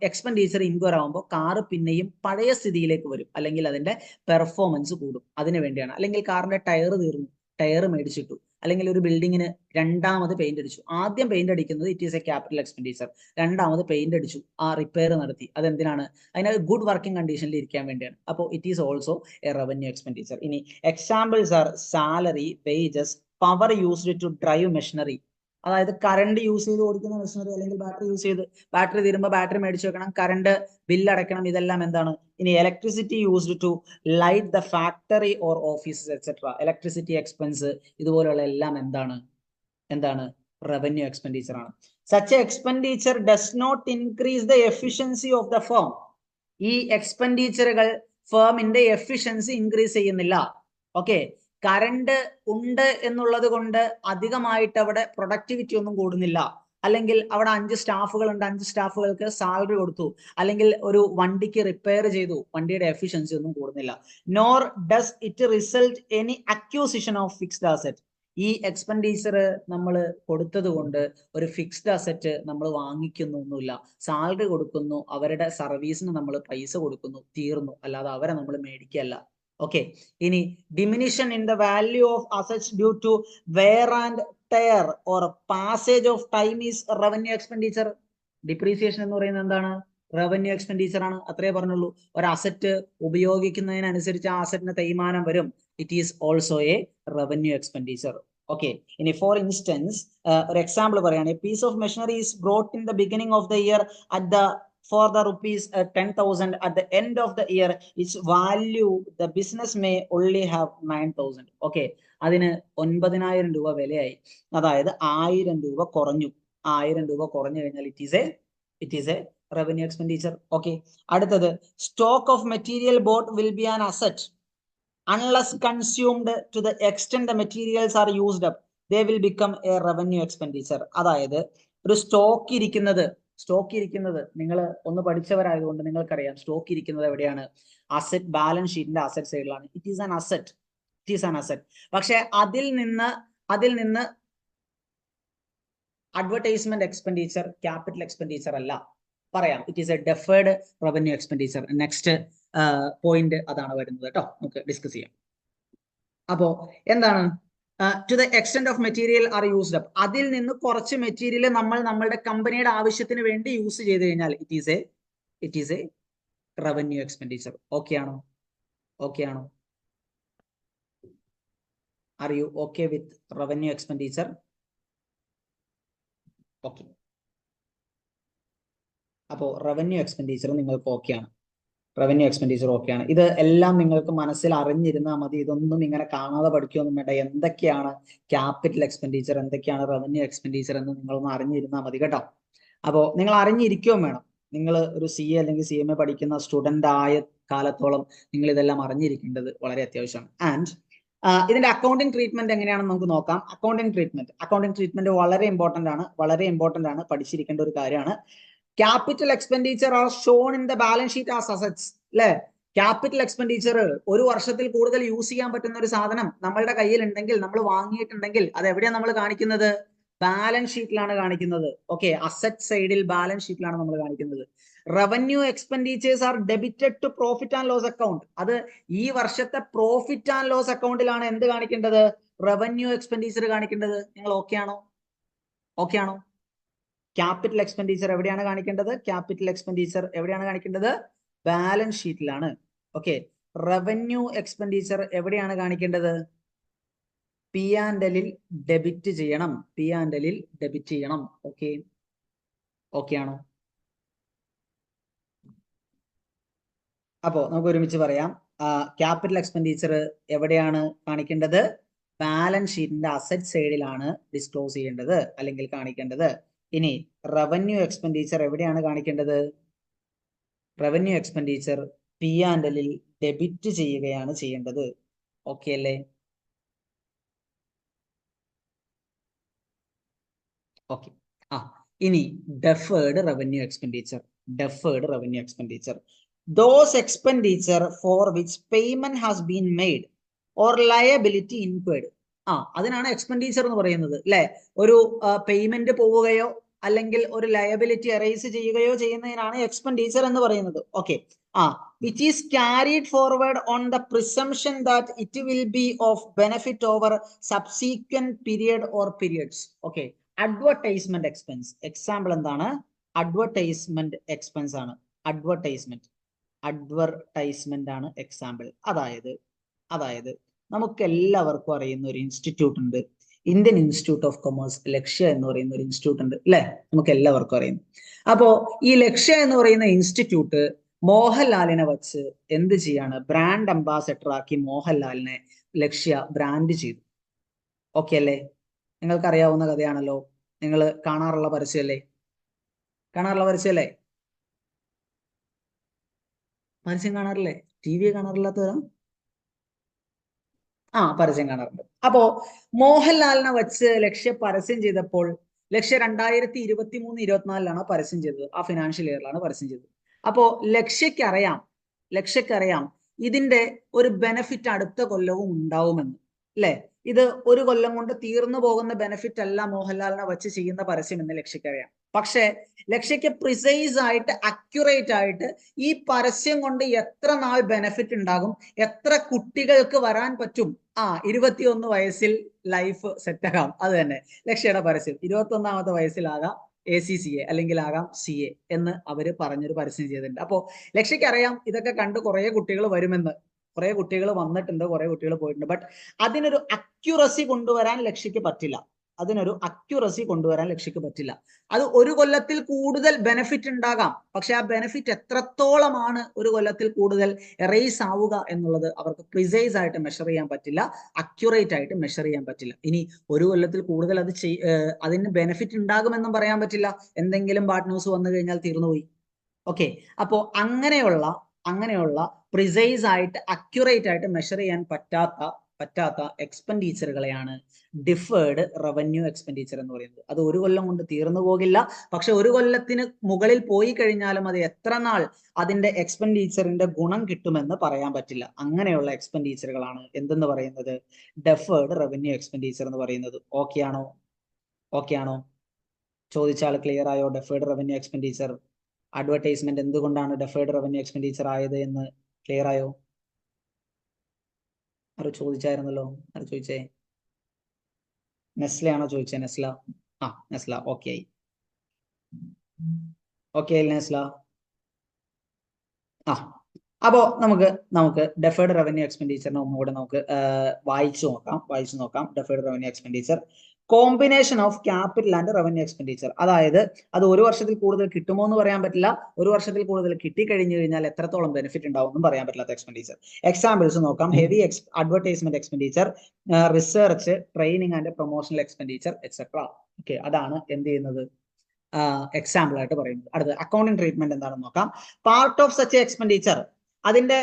എക്സ്പെൻഡിച്ചർ ഇൻക്വയർ ആകുമ്പോൾ കാറ് പിന്നെയും പഴയ സ്ഥിതിയിലേക്ക് വരും, അല്ലെങ്കിൽ അതിന്റെ പെർഫോമൻസ് കൂടും, അതിനു വേണ്ടിയാണ്. അല്ലെങ്കിൽ കാറിന്റെ ടയർ തീർന്നു, ടയർ മേടിച്ചിട്ടു, അല്ലെങ്കിൽ ഒരു ബിൽഡിങ്ങിന് രണ്ടാമത് പെയിന്റ് അടിച്ചു. ആദ്യം പെയിന്റ് അടിക്കുന്നത് it is a capital expenditure, രണ്ടാമത് പെയിന്റ് അടിച്ചു, ആ റിപ്പയർ നടത്തി, അതെന്തിനാണ്? അതിന് ഗുഡ് വർക്കിംഗ് കണ്ടീഷനിൽ ഇരിക്കാൻ വേണ്ടിയാണ്. അപ്പോൾ it is also a revenue expenditure. ഇനി examples are salary, wages, power used to drive machinery, അതായത് കറണ്ട് യൂസ് ചെയ്ത് ഓടിക്കുന്ന മെഷീനറി, അല്ലെങ്കിൽ ബാറ്ററി യൂസ് ചെയ്ത്, ബാറ്ററി തീരുമ്പോൾ ബാറ്ററി മേടിച്ചു വെക്കണം, കറണ്ട് ബില്ല് അടയ്ക്കണം, ഇതെല്ലാം എന്താണ്? ഇനി electricity used to light the factory or offices etcetera, electricity expense, ഇതുപോലുള്ള എല്ലാം എന്താണ്? റവന്യൂ എക്സ്പെൻഡിച്ചർ ആണ്. Such expenditure does not increase the efficiency of the firm. ഈ എക്സ്പെൻഡിച്ചറുകൾ ഫേമിന്റെ എഫിഷ്യൻസി ഇൻക്രീസ് ചെയ്യുന്നില്ല. ഓക്കെ, കറണ്ട് ഉണ്ട് എന്നുള്ളത് കൊണ്ട് അധികമായിട്ട് അവിടെ പ്രൊഡക്ടിവിറ്റി ഒന്നും കൂടുന്നില്ല. അല്ലെങ്കിൽ അവിടെ 5 സ്റ്റാഫുകൾ ഉണ്ട്, 5 സ്റ്റാഫുകൾക്ക് സാലറി കൊടുത്തു, അല്ലെങ്കിൽ ഒരു വണ്ടിക്ക് റിപ്പയർ ചെയ്തു, വണ്ടിയുടെ എഫിഷ്യൻസി ഒന്നും കൂടുന്നില്ല. Nor does it result any acquisition of fixed asset. ഈ എക്സ്പെൻഡിച്ചർ നമ്മൾ കൊടുത്തത് കൊണ്ട് ഒരു ഫിക്സ്ഡ് അസറ്റ് നമ്മൾ വാങ്ങിക്കുന്നൊന്നുമില്ല. സാലറി കൊടുക്കുന്നു, അവരുടെ സർവീസിന് നമ്മൾ പൈസ കൊടുക്കുന്നു, തീർന്നു, അല്ലാതെ അവരെ നമ്മൾ മേടിക്കല്ല. ഓക്കെ, ഇനി diminution in the value of assets due to wear and tear or passage of time is revenue expenditure. Depreciation എന്ന് പറയുന്നത് എന്താണ്? റവന്യൂ എക്സ്പെൻഡിച്ചർ ആണ്, അത്രേ പറഞ്ഞുള്ളൂ. ഒരു അസറ്റ് ഉപയോഗിക്കുന്നതിനനുസരിച്ച് ആ അസറ്റിന് തേയ്മാനം വരും, it is also a revenue expenditure. Okay, ഇനി ഫോർ ഇൻസ്റ്റൻസ് ഒരു എക്സാമ്പിൾ പറയാണ്. A piece of machinery is brought in the beginning of the year at the for the rupees 10,000. At the end of the year, its value, the business may only have 9,000. Okay, അതിന് 9,000 രൂപ വിലയായി, അതായത് 1,000 രൂപ കുറഞ്ഞു. 1,000 രൂപ കുറഞ്ഞു കഴിഞ്ഞാൽ it is a revenue expenditure. Okay, അടുത്തത് stock of material bought will be an asset unless consumed to the extent the materials are used up, they will become a revenue expenditure. അതായത് ഒരു സ്റ്റോക്ക് ഇരിക്കുന്നത് നിങ്ങൾ ഒന്ന് പഠിച്ചവരായതുകൊണ്ട് നിങ്ങൾക്കറിയാം, stock ഇരിക്കുന്നത് എവിടെയാണ്? Asset, balance ഷീറ്റിന്റെ അസറ്റ് സൈഡിലാണ്. It is an asset. പക്ഷെ അതിൽ നിന്ന് അഡ്വർടൈസ്മെന്റ് എക്സ്പെൻഡിച്ചർ, ക്യാപിറ്റൽ എക്സ്പെൻഡിച്ചർ അല്ല. പറയാം, it is a deferred revenue expenditure. Next point അതാണ് വരുന്നത് കേട്ടോ, നമുക്ക് ഡിസ്കസ് ചെയ്യാം. അപ്പോ എന്താണ്? To the extent of material are used up, അതിൽ നിന്ന് കുറച്ച് മെറ്റീരിയൽ നമ്മൾ നമ്മളുടെ കമ്പനിയുടെ ആവശ്യത്തിന് വേണ്ടി യൂസ് ചെയ്ത് കഴിഞ്ഞാൽ it is a revenue expenditure. Okay ആണോ? Are you okay with revenue expenditure? Okay, അപ്പോ റവന്യൂ എക്സ്പെൻഡിച്ചർ നിങ്ങൾക്ക് ഓക്കെയാണ്. ഇത് എല്ലാം നിങ്ങൾക്ക് മനസ്സിൽ അറിഞ്ഞിരുന്നാൽ മതി. ഇതൊന്നും ഇങ്ങനെ കാണാതെ പഠിക്കുകയൊന്നും വേണ്ട. എന്തൊക്കെയാണ് ക്യാപിറ്റൽ എക്സ്പെൻഡിച്ചർ, എന്തൊക്കെയാണ് റവന്യൂ എക്സ്പെൻഡിച്ചർ എന്ന് നിങ്ങളൊന്ന് അറിഞ്ഞിരുന്നാൽ മതി കേട്ടോ. അപ്പോൾ നിങ്ങൾ അറിഞ്ഞിരിക്കുകയും വേണം. നിങ്ങൾ ഒരു CA അല്ലെങ്കിൽ CMA പഠിക്കുന്ന സ്റ്റുഡന്റ് ആയ കാലത്തോളം നിങ്ങൾ ഇതെല്ലാം അറിഞ്ഞിരിക്കേണ്ടത് വളരെ അത്യാവശ്യമാണ്. ആൻഡ് ഇതിന്റെ അക്കൗണ്ടിങ് ട്രീറ്റ്മെന്റ് എങ്ങനെയാണെന്ന് നമുക്ക് നോക്കാം. അക്കൗണ്ടിങ് ട്രീറ്റ്മെന്റ് വളരെ ഇമ്പോർട്ടന്റ് ആണ്, പഠിച്ചിരിക്കേണ്ട ഒരു കാര്യമാണ്. Capital expenditure are shown in the balance sheet as assets. അല്ലെ, ക്യാപിറ്റൽ എക്സ്പെൻഡിച്ചർ ഒരു വർഷത്തിൽ കൂടുതൽ യൂസ് ചെയ്യാൻ പറ്റുന്ന ഒരു സാധനം നമ്മളുടെ കയ്യിൽ ഉണ്ടെങ്കിൽ, നമ്മൾ വാങ്ങിയിട്ടുണ്ടെങ്കിൽ, അത് എവിടെയാണ് നമ്മൾ കാണിക്കുന്നത്? ബാലൻസ് ഷീറ്റിലാണ് കാണിക്കുന്നത്. ഓക്കെ, അസറ്റ് സൈഡിൽ ബാലൻസ് ഷീറ്റിലാണ് നമ്മൾ കാണിക്കുന്നത്. Revenue expenditures are debited to profit and loss account. അത് ഈ വർഷത്തെ പ്രോഫിറ്റ് ആൻഡ് ലോസ് അക്കൗണ്ടിലാണ് എന്ത് കാണിക്കേണ്ടത്? റവന്യൂ എക്സ്പെൻഡിച്ചർ കാണിക്കേണ്ടത്. നിങ്ങൾ ഓക്കെ ആണോ? ക്യാപിറ്റൽ എക്സ്പെൻഡിച്ചർ എവിടെയാണ് കാണിക്കേണ്ടത്? ബാലൻസ് ഷീറ്റിലാണ്. ഓക്കെ. റവന്യൂ എക്സ്പെൻഡിച്ചർ എവിടെയാണ് കാണിക്കേണ്ടത്? പി ആൻഡ് എല്ലിൽ ഡെബിറ്റ് ചെയ്യണം. പി ആൻഡ് എല്ലിൽ ഡെബിറ്റ് ചെയ്യണം. ഓക്കെ, ഓക്കെ ആണോ? അപ്പോ നമുക്ക് ഒരുമിച്ച് പറയാം. ക്യാപിറ്റൽ എക്സ്പെൻഡിച്ചർ എവിടെയാണ് കാണിക്കേണ്ടത്? ബാലൻസ് ഷീറ്റിന്റെ അസറ്റ് സൈഡിലാണ് ഡിസ്ക്ലോസ് ചെയ്യേണ്ടത് അല്ലെങ്കിൽ കാണിക്കേണ്ടത്. ഇനി റവന്യൂ എക്സ്പെൻഡിച്ചർ എവിടെയാണ് കാണിക്കേണ്ടത്? റവന്യൂ എക്സ്പെൻഡിച്ചർ പി ആൻഡ് എല്ലിൽ ഡെബിറ്റ് ചെയ്യുകയാണ് ചെയ്യേണ്ടത്. ഓക്കെ അല്ലേ? ഓക്കെ. ഇനി deferred revenue expenditure. Deferred revenue expenditure, those expenditure for which payment has been made or liability incurred. അതിനാണ് എക്സ്പെൻഡിച്ചർ എന്ന് പറയുന്നത് അല്ലെ. ഒരു പേയ്മെന്റ് പോവുകയോ അല്ലെങ്കിൽ ഒരു ലയബിലിറ്റി അറൈസ് ചെയ്യുകയോ ചെയ്യുന്നതിനാണ് എക്സ്പെൻഡിച്ചർ എന്ന് പറയുന്നത്. Okay. which is carried forward on the presumption that it will be of benefit over subsequent period or periods. Okay. Advertisement expense. Example എന്താണ്? അഡ്വർടൈസ്മെന്റ് എക്സ്പെൻസ് ആണ്. അഡ്വർടൈസ്മെന്റ് ആണ് എക്സാമ്പിൾ. അതായത് നമുക്ക് എല്ലാവർക്കും അറിയുന്ന ഒരു ഇൻസ്റ്റിറ്റ്യൂട്ട് ഉണ്ട്, ഇന്ത്യൻ ഇൻസ്റ്റിറ്റ്യൂട്ട് ഓഫ് കൊമേഴ്സ്, ലക്ഷ്യ എന്ന് പറയുന്ന ഒരു ഇൻസ്റ്റിറ്റ്യൂട്ട് ഉണ്ട് അല്ലെ, നമുക്ക് എല്ലാവർക്കും അറിയുന്നു. അപ്പോ ഈ ലക്ഷ്യ എന്ന് പറയുന്ന ഇൻസ്റ്റിറ്റ്യൂട്ട് മോഹൻലാലിനെ വച്ച് എന്ത് ചെയ്യാണ്? ബ്രാൻഡ് അംബാസഡർ ആക്കി മോഹൻലാലിനെ ലക്ഷ്യ ബ്രാൻഡ് ചെയ്തു. ഓക്കെ അല്ലേ? നിങ്ങൾക്ക് അറിയാവുന്ന കഥയാണല്ലോ. നിങ്ങൾ കാണാറുള്ള പരസ്യമല്ലേ? പരസ്യം കാണാറില്ലേ? ടി വി കാണാറില്ലാത്തവരാ? പരസ്യം കാണാറുണ്ട്. അപ്പോ മോഹൻലാലിനെ വെച്ച് ലക്ഷ്യ പരസ്യം ചെയ്തപ്പോൾ, ലക്ഷ്യ 2023-24 പരസ്യം ചെയ്തത്. ആ ഫിനാൻഷ്യൽ ഇയറിലാണ് പരസ്യം ചെയ്തത്. അപ്പോ ലക്ഷ്യക്കറിയാം ഇതിന്റെ ഒരു ബെനിഫിറ്റ് അടുത്ത കൊല്ലവും ഉണ്ടാവുമെന്ന് അല്ലെ. ഇത് ഒരു കൊല്ലം കൊണ്ട് തീർന്നു പോകുന്ന ബെനിഫിറ്റ് അല്ല മോഹൻലാലിനെ വെച്ച് ചെയ്യുന്ന പരസ്യം എന്ന് ലക്ഷ്യക്കറിയാം. പക്ഷെ ലക്ഷ്യക്ക് പ്രിസൈസ് ആയിട്ട്, അക്യുറേറ്റ് ആയിട്ട് ഈ പരസ്യം കൊണ്ട് എത്ര നാൾ ബെനിഫിറ്റ് ഉണ്ടാകും, എത്ര കുട്ടികൾക്ക് വരാൻ പറ്റും, 21 വയസ്സിൽ ലൈഫ് സെറ്റ് ആകാം. അത് തന്നെ ലക്ഷ്യയുടെ പരസ്യം. 21ാമത്തെ വയസ്സിലാകാം ACCA അല്ലെങ്കിൽ ആകാം CA എന്ന് അവര് പറഞ്ഞൊരു പരസ്യം ചെയ്തിട്ടുണ്ട്. അപ്പോ ലക്ഷ്യക്ക് അറിയാം ഇതൊക്കെ കണ്ട് കുറെ കുട്ടികൾ വരുമെന്ന്. കുറെ കുട്ടികൾ വന്നിട്ടുണ്ട്, കുറെ കുട്ടികൾ പോയിട്ടുണ്ട്. ബട്ട് അതിനൊരു അക്യുറസി കൊണ്ടുവരാൻ ലക്ഷ്യക്ക് പറ്റില്ല. അത് ഒരു കൊല്ലത്തിൽ കൂടുതൽ ബെനിഫിറ്റ് ഉണ്ടാകാം. പക്ഷെ ആ ബെനിഫിറ്റ് എത്രത്തോളമാണ് ഒരു കൊല്ലത്തിൽ കൂടുതൽ എറേസ് ആവുക എന്നുള്ളത് അവർക്ക് പ്രിസൈസ് ആയിട്ട് മെഷർ ചെയ്യാൻ പറ്റില്ല, അക്യുറേറ്റ് ആയിട്ട് മെഷർ ചെയ്യാൻ പറ്റില്ല. ഇനി ഒരു കൊല്ലത്തിൽ കൂടുതൽ അതിന് ബെനിഫിറ്റ് ഉണ്ടാകുമെന്നും പറയാൻ പറ്റില്ല. എന്തെങ്കിലും ബാഡ് ന്യൂസ് വന്നു കഴിഞ്ഞാൽ തീർന്നുപോയി. ഓക്കെ. അപ്പോ അങ്ങനെയുള്ള പ്രിസൈസ് ആയിട്ട്, അക്യുറേറ്റ് ആയിട്ട് മെഷർ ചെയ്യാൻ പറ്റാത്ത എക്സ്പെൻഡിച്ചറുകളെയാണ് ഡിഫേർഡ് റവന്യൂ എക്സ്പെൻഡിച്ചർ എന്ന് പറയുന്നത്. അത് ഒരു കൊല്ലം കൊണ്ട് തീർന്നു പോകില്ല. പക്ഷെ ഒരു കൊല്ലത്തിന് മുകളിൽ പോയി കഴിഞ്ഞാലും അത് എത്ര നാൾ അതിന്റെ എക്സ്പെൻഡിച്ചറിന്റെ ഗുണം കിട്ടുമെന്ന് പറയാൻ പറ്റില്ല. അങ്ങനെയുള്ള എക്സ്പെൻഡിച്ചറുകളാണ് എന്തെന്ന് പറയുന്നത്? ഡെഫേർഡ് റവന്യൂ എക്സ്പെൻഡിച്ചർ എന്ന് പറയുന്നത്. ഓക്കെ ആണോ? ചോദിച്ചാൽ ക്ലിയർ ആയോ? ഡെഫേർഡ് റവന്യൂ എക്സ്പെൻഡിച്ചർ, അഡ്വർടൈസ്മെന്റ് എന്തുകൊണ്ടാണ് ഡെഫേർഡ് റവന്യൂ എക്സ്പെൻഡിച്ചർ ആയത് എന്ന് ക്ലിയർ ആയോ? ആരോ ചോദിച്ചായിരുന്നല്ലോ. ആരോ ചോദിച്ചേ? നെസ്ല ആണോ ചോദിച്ചേ? നെസ്ല. ഓക്കെ ആയി. നെസ്ല. അപ്പോ നമുക്ക് ഡെഫേർഡ് റവന്യൂ എക്സ്പെൻഡിച്ചറിനെ ഒന്നുകൂടെ നമുക്ക് വായിച്ചു നോക്കാം. Deferred revenue expenditure combination of capital and revenue expenditure. അതായത് അത് ഒരു വർഷത്തിൽ കൂടുതൽ കിട്ടുമോ എന്ന് പറയാൻ പറ്റില്ല. ഒരു വർഷത്തിൽ കൂടുതൽ കിട്ടിക്കഴിഞ്ഞു കഴിഞ്ഞാൽ എത്രത്തോളം ബെനിഫിറ്റ് ഉണ്ടാവും എന്നും പറയാൻ പറ്റില്ലാത്ത എക്സ്പെൻഡിച്ചർ. എക്സാമ്പിൾസ് നോക്കാം. Heavy advertisement expenditure, research, training and promotional expenditure etcetera. Okay, അതാണ് എന്ത് ചെയ്യുന്നത്? എക്സാമ്പിൾ ആയിട്ട് പറയുന്നത്. അടുത്ത അക്കൗണ്ടിങ് ട്രീറ്റ്മെന്റ് എന്താണെന്ന് നോക്കാം. പാർട്ട് ഓഫ് സച്ച് എക്സ്പെൻഡിച്ചർ, അതിന്റെ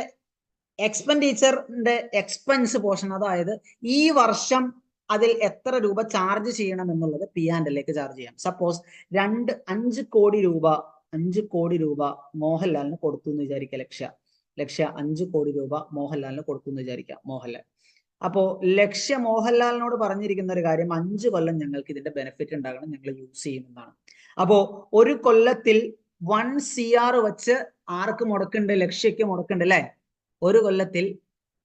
എക്സ്പെൻഡിച്ചറിന്റെ എക്സ്പെൻസ് പോർഷൻ, അതായത് ഈ വർഷം അതിൽ എത്ര രൂപ ചാർജ് ചെയ്യണം എന്നുള്ളത് പി ആൻഡ് എല്ലിലേക്ക് ചാർജ് ചെയ്യാം. സപ്പോസ് 5 കോടി രൂപ മോഹൻലാലിന് കൊടുത്തു എന്ന് വിചാരിക്കുക. ലക്ഷ്യ 5 കോടി രൂപ മോഹൻലാലിന് കൊടുത്തു എന്ന് വിചാരിക്കുക. അപ്പോ ലക്ഷ്യ മോഹൻലാലിനോട് പറഞ്ഞിരിക്കുന്ന ഒരു കാര്യം, 5 കൊല്ലം ഞങ്ങൾക്ക് ഇതിന്റെ ബെനിഫിറ്റ് ഉണ്ടാകണം, ഞങ്ങൾ യൂസ് ചെയ്യുമെന്നാണ്. അപ്പോ ഒരു കൊല്ലത്തിൽ 1 CR വെച്ച് ആർക്ക് മുടക്കുന്നുണ്ട്? ലക്ഷ്യക്ക് മുടക്കുന്നുണ്ട് അല്ലെ. ഒരു കൊല്ലത്തിൽ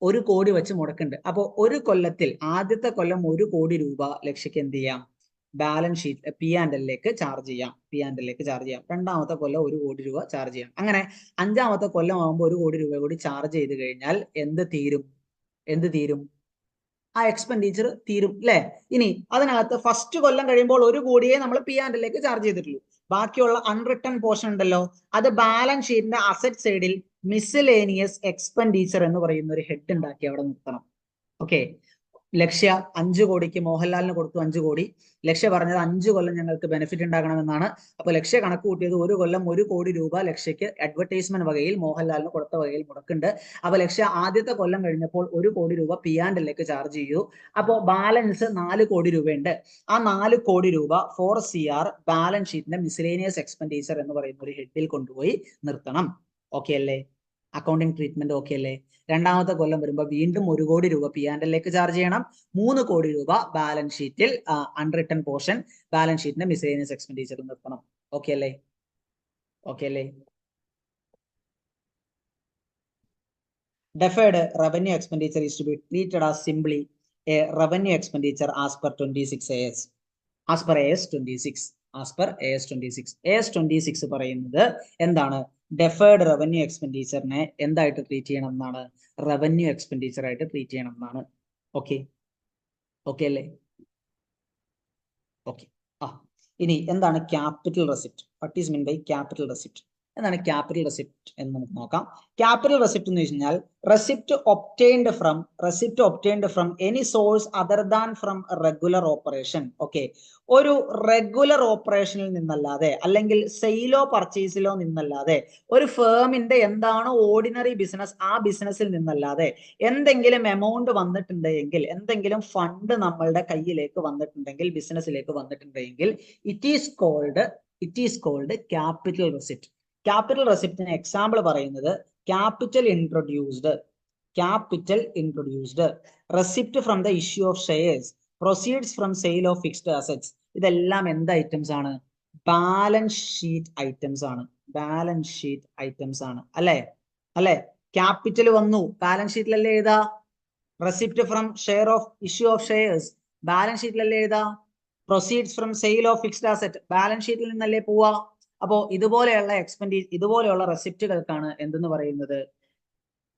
1 കോടി വെച്ച് മുടക്കുന്നുണ്ട്. അപ്പോ ഒരു കൊല്ലത്തിൽ ആദ്യത്തെ കൊല്ലം 1 കോടി രൂപ ലക്ഷ്യക്ക് എന്ത് ചെയ്യാം? ബാലൻസ് ഷീറ്റ് P&L ചാർജ് ചെയ്യാം. രണ്ടാമത്തെ കൊല്ലം 1 കോടി രൂപ ചാർജ് ചെയ്യാം. അങ്ങനെ 5ാമത്തെ കൊല്ലം ആകുമ്പോൾ 1 കോടി രൂപ കൂടി ചാർജ് ചെയ്ത് കഴിഞ്ഞാൽ എന്ത് തീരും? ആ എക്സ്പെൻഡിച്ചർ തീരും അല്ലെ? ഇനി അതിനകത്ത് ഫസ്റ്റ് കൊല്ലം കഴിയുമ്പോൾ 1 കോടിയെ നമ്മൾ P&L ചാർജ് ചെയ്തിട്ടുള്ളൂ. ബാക്കിയുള്ള അൺറിട്ടൺ പോർഷൻ ഉണ്ടല്ലോ, അത് ബാലൻസ് ഷീറ്റിന്റെ അസറ്റ് സൈഡിൽ മിസ്സലേനിയസ് എക്സ്പെൻഡിച്ചർ എന്ന് പറയുന്ന ഒരു ഹെഡ് ഉണ്ടാക്കി അവിടെ നിർത്തണം. ഓക്കെ, ലക്ഷ്യ 5 കോടിക്ക് മോഹൻലാലിന് കൊടുത്തു 5 കോടി. ലക്ഷ്യ പറഞ്ഞത് 5 കൊല്ലം ഞങ്ങൾക്ക് ബെനിഫിറ്റ് ഉണ്ടാക്കണമെന്നാണ്. അപ്പൊ ലക്ഷ്യ കണക്ക് കൂട്ടിയത് 1 കൊല്ലം 1 കോടി രൂപ ലക്ഷ്യക്ക് അഡ്വർടൈസ്മെന്റ് വകയിൽ മോഹൻലാലിന് കൊടുത്ത വകയിൽ മുടക്കുണ്ട്. അപ്പൊ ലക്ഷ്യ ആദ്യത്തെ കൊല്ലം കഴിഞ്ഞപ്പോൾ 1 കോടി രൂപ P&L ചാർജ് ചെയ്യൂ. അപ്പോൾ ബാലൻസ് 4 കോടി രൂപയുണ്ട്. ആ 4 കോടി രൂപ 4 CR ബാലൻസ് ഷീറ്റിന്റെ മിസ്ലേനിയസ് എക്സ്പെൻഡിച്ചർ എന്ന് പറയുന്ന ഒരു ഹെഡിൽ കൊണ്ടുപോയി നിർത്തണം. ഓക്കെ അല്ലേ? അക്കൗണ്ടിങ് ട്രീറ്റ്മെന്റ് ഓക്കെ അല്ലേ? രണ്ടാമത്തെ കൊല്ലം വരുമ്പോൾ വീണ്ടും 1 കോടി രൂപ P&L ചാർജ് ചെയ്യണം. 3 കോടി രൂപ ബാലൻസ് ഷീറ്റിൽ അൺറിട്ടൺ പോർഷൻ ബാലൻസ് ഷീറ്റിന്റെ മിസ്ലേനിയസ് എക്സ്പെൻഡിച്ചർ നിർത്തണം. ഓക്കെ അല്ലേ? Deferred revenue expenditure is to be treated as simply a revenue expenditure as per 26 AS. As per AS 26. AS 26 പറയുന്നത് എന്താണ്? ഡെഫേർഡ് റവന്യൂ എക്സ്പെൻഡിച്ചറിനെ എന്തായിട്ട് ട്രീറ്റ് ചെയ്യണം എന്നാണ്? റവന്യൂ എക്സ്പെൻഡിച്ചർ ആയിട്ട് ട്രീറ്റ് ചെയ്യണം എന്നാണ്. ഓക്കെ അല്ലേ? ഓക്കെ. ഇനി എന്താണ് capital receipt? What is mean by capital receipt? എന്താണ് ക്യാപിറ്റൽ റെസിപ്റ്റ് എന്ന് നമുക്ക് നോക്കാം. ക്യാപിറ്റൽ റെസിപ്റ്റ് എന്ന് വെച്ച് കഴിഞ്ഞാൽ receipt obtained from any source other than from regular operation. Okay, ഒരു റെഗുലർ ഓപ്പറേഷനിൽ നിന്നല്ലാതെ അല്ലെങ്കിൽ സെയിലോ പർച്ചേസിലോ നിന്നല്ലാതെ ഒരു ഫേമിന്റെ എന്താണ് ഓർഡിനറി ബിസിനസ്, ആ ബിസിനസ്സിൽ നിന്നല്ലാതെ എന്തെങ്കിലും എമൗണ്ട് വന്നിട്ടുണ്ടെങ്കിൽ, എന്തെങ്കിലും ഫണ്ട് നമ്മളുടെ കയ്യിലേക്ക് വന്നിട്ടുണ്ടെങ്കിൽ, ബിസിനസ്സിലേക്ക് വന്നിട്ടുണ്ടെങ്കിൽ it is called capital receipt. Capital റെസിപ്റ്റിന് എക്സാമ്പിൾ പറയുന്നത് capital introduced, receipt from the issue of shares, proceeds from sale of fixed assets. ഇതെല്ലാം എന്ത് ഐറ്റംസ് ആണ്? ബാലൻസ് ഷീറ്റ് ഐറ്റംസ് ആണ് അല്ലെ? ക്യാപിറ്റൽ വന്നു, ബാലൻസ് ഷീറ്റിലല്ലേ എഴുതാ? Receipt from share of issue of shares balance ഷീറ്റിലല്ലേ എഴുതാ? Proceeds from sale of fixed asset balance ഷീറ്റിൽ നിന്നല്ലേ പോവാ? അപ്പോ ഇതുപോലെയുള്ള റെസിപ്റ്റുകൾക്കാണ് എന്തെന്ന് പറയുന്നത്?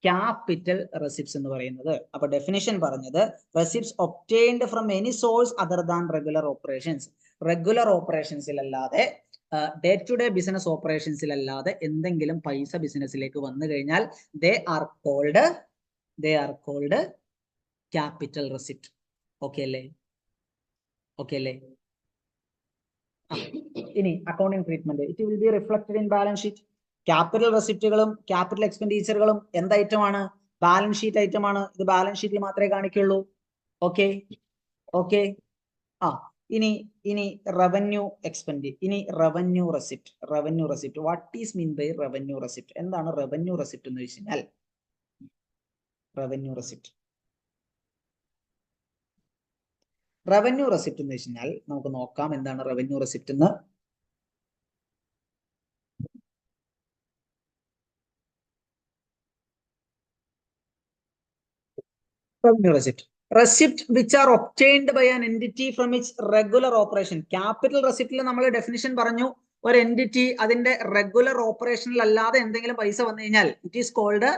ക്യാപിറ്റൽ റെസിപ്റ്റ്സ് എന്ന് പറയുന്നത്. അപ്പൊ ഡെഫിനിഷൻ പറഞ്ഞത് receipts obtained from any source other than regular ഓപ്പറേഷൻസിലല്ലാതെ ഡേ ടു ഡേ ബിസിനസ് ഓപ്പറേഷൻസിലല്ലാതെ എന്തെങ്കിലും പൈസ ബിസിനസ്സിലേക്ക് വന്നു കഴിഞ്ഞാൽ they are called capital receipt. Okay അല്ലേ? ഇനി accounting treatment, it will be reflected in balance sheet. Capital റെസിപ്റ്റുകളും ക്യാപിറ്റൽ എക്സ്പെൻഡിച്ചറുകളും എന്ത് ഐറ്റമാണ്? ബാലൻസ് ഷീറ്റ് ഐറ്റമാണ്. ഇത് ബാലൻസ് ഷീറ്റിൽ മാത്രമേ കാണിക്കുള്ളൂ. ഓക്കെ. ഇനി revenue receipt. What is mean by revenue receipt? എന്താണ് റവന്യൂ റെസിപ്റ്റ് എന്ന് വെച്ച് കഴിഞ്ഞാൽ? റവന്യൂ റെസിപ്റ്റ് എന്ന് വെച്ച് കഴിഞ്ഞാൽ നമുക്ക് നോക്കാം എന്താണ് റവന്യൂ റെസിപ്റ്റ് എന്ന്. Revenue receipt which are obtained by an entity from its regular operation. Capital receipt നമ്മൾ ഡെഫിനിഷൻ പറഞ്ഞു, ഒരു എൻറ്റിറ്റി അതിന്റെ റെഗുലർ ഓപ്പറേഷനിൽ അല്ലാതെ എന്തെങ്കിലും പൈസ വന്നു കഴിഞ്ഞാൽ it is called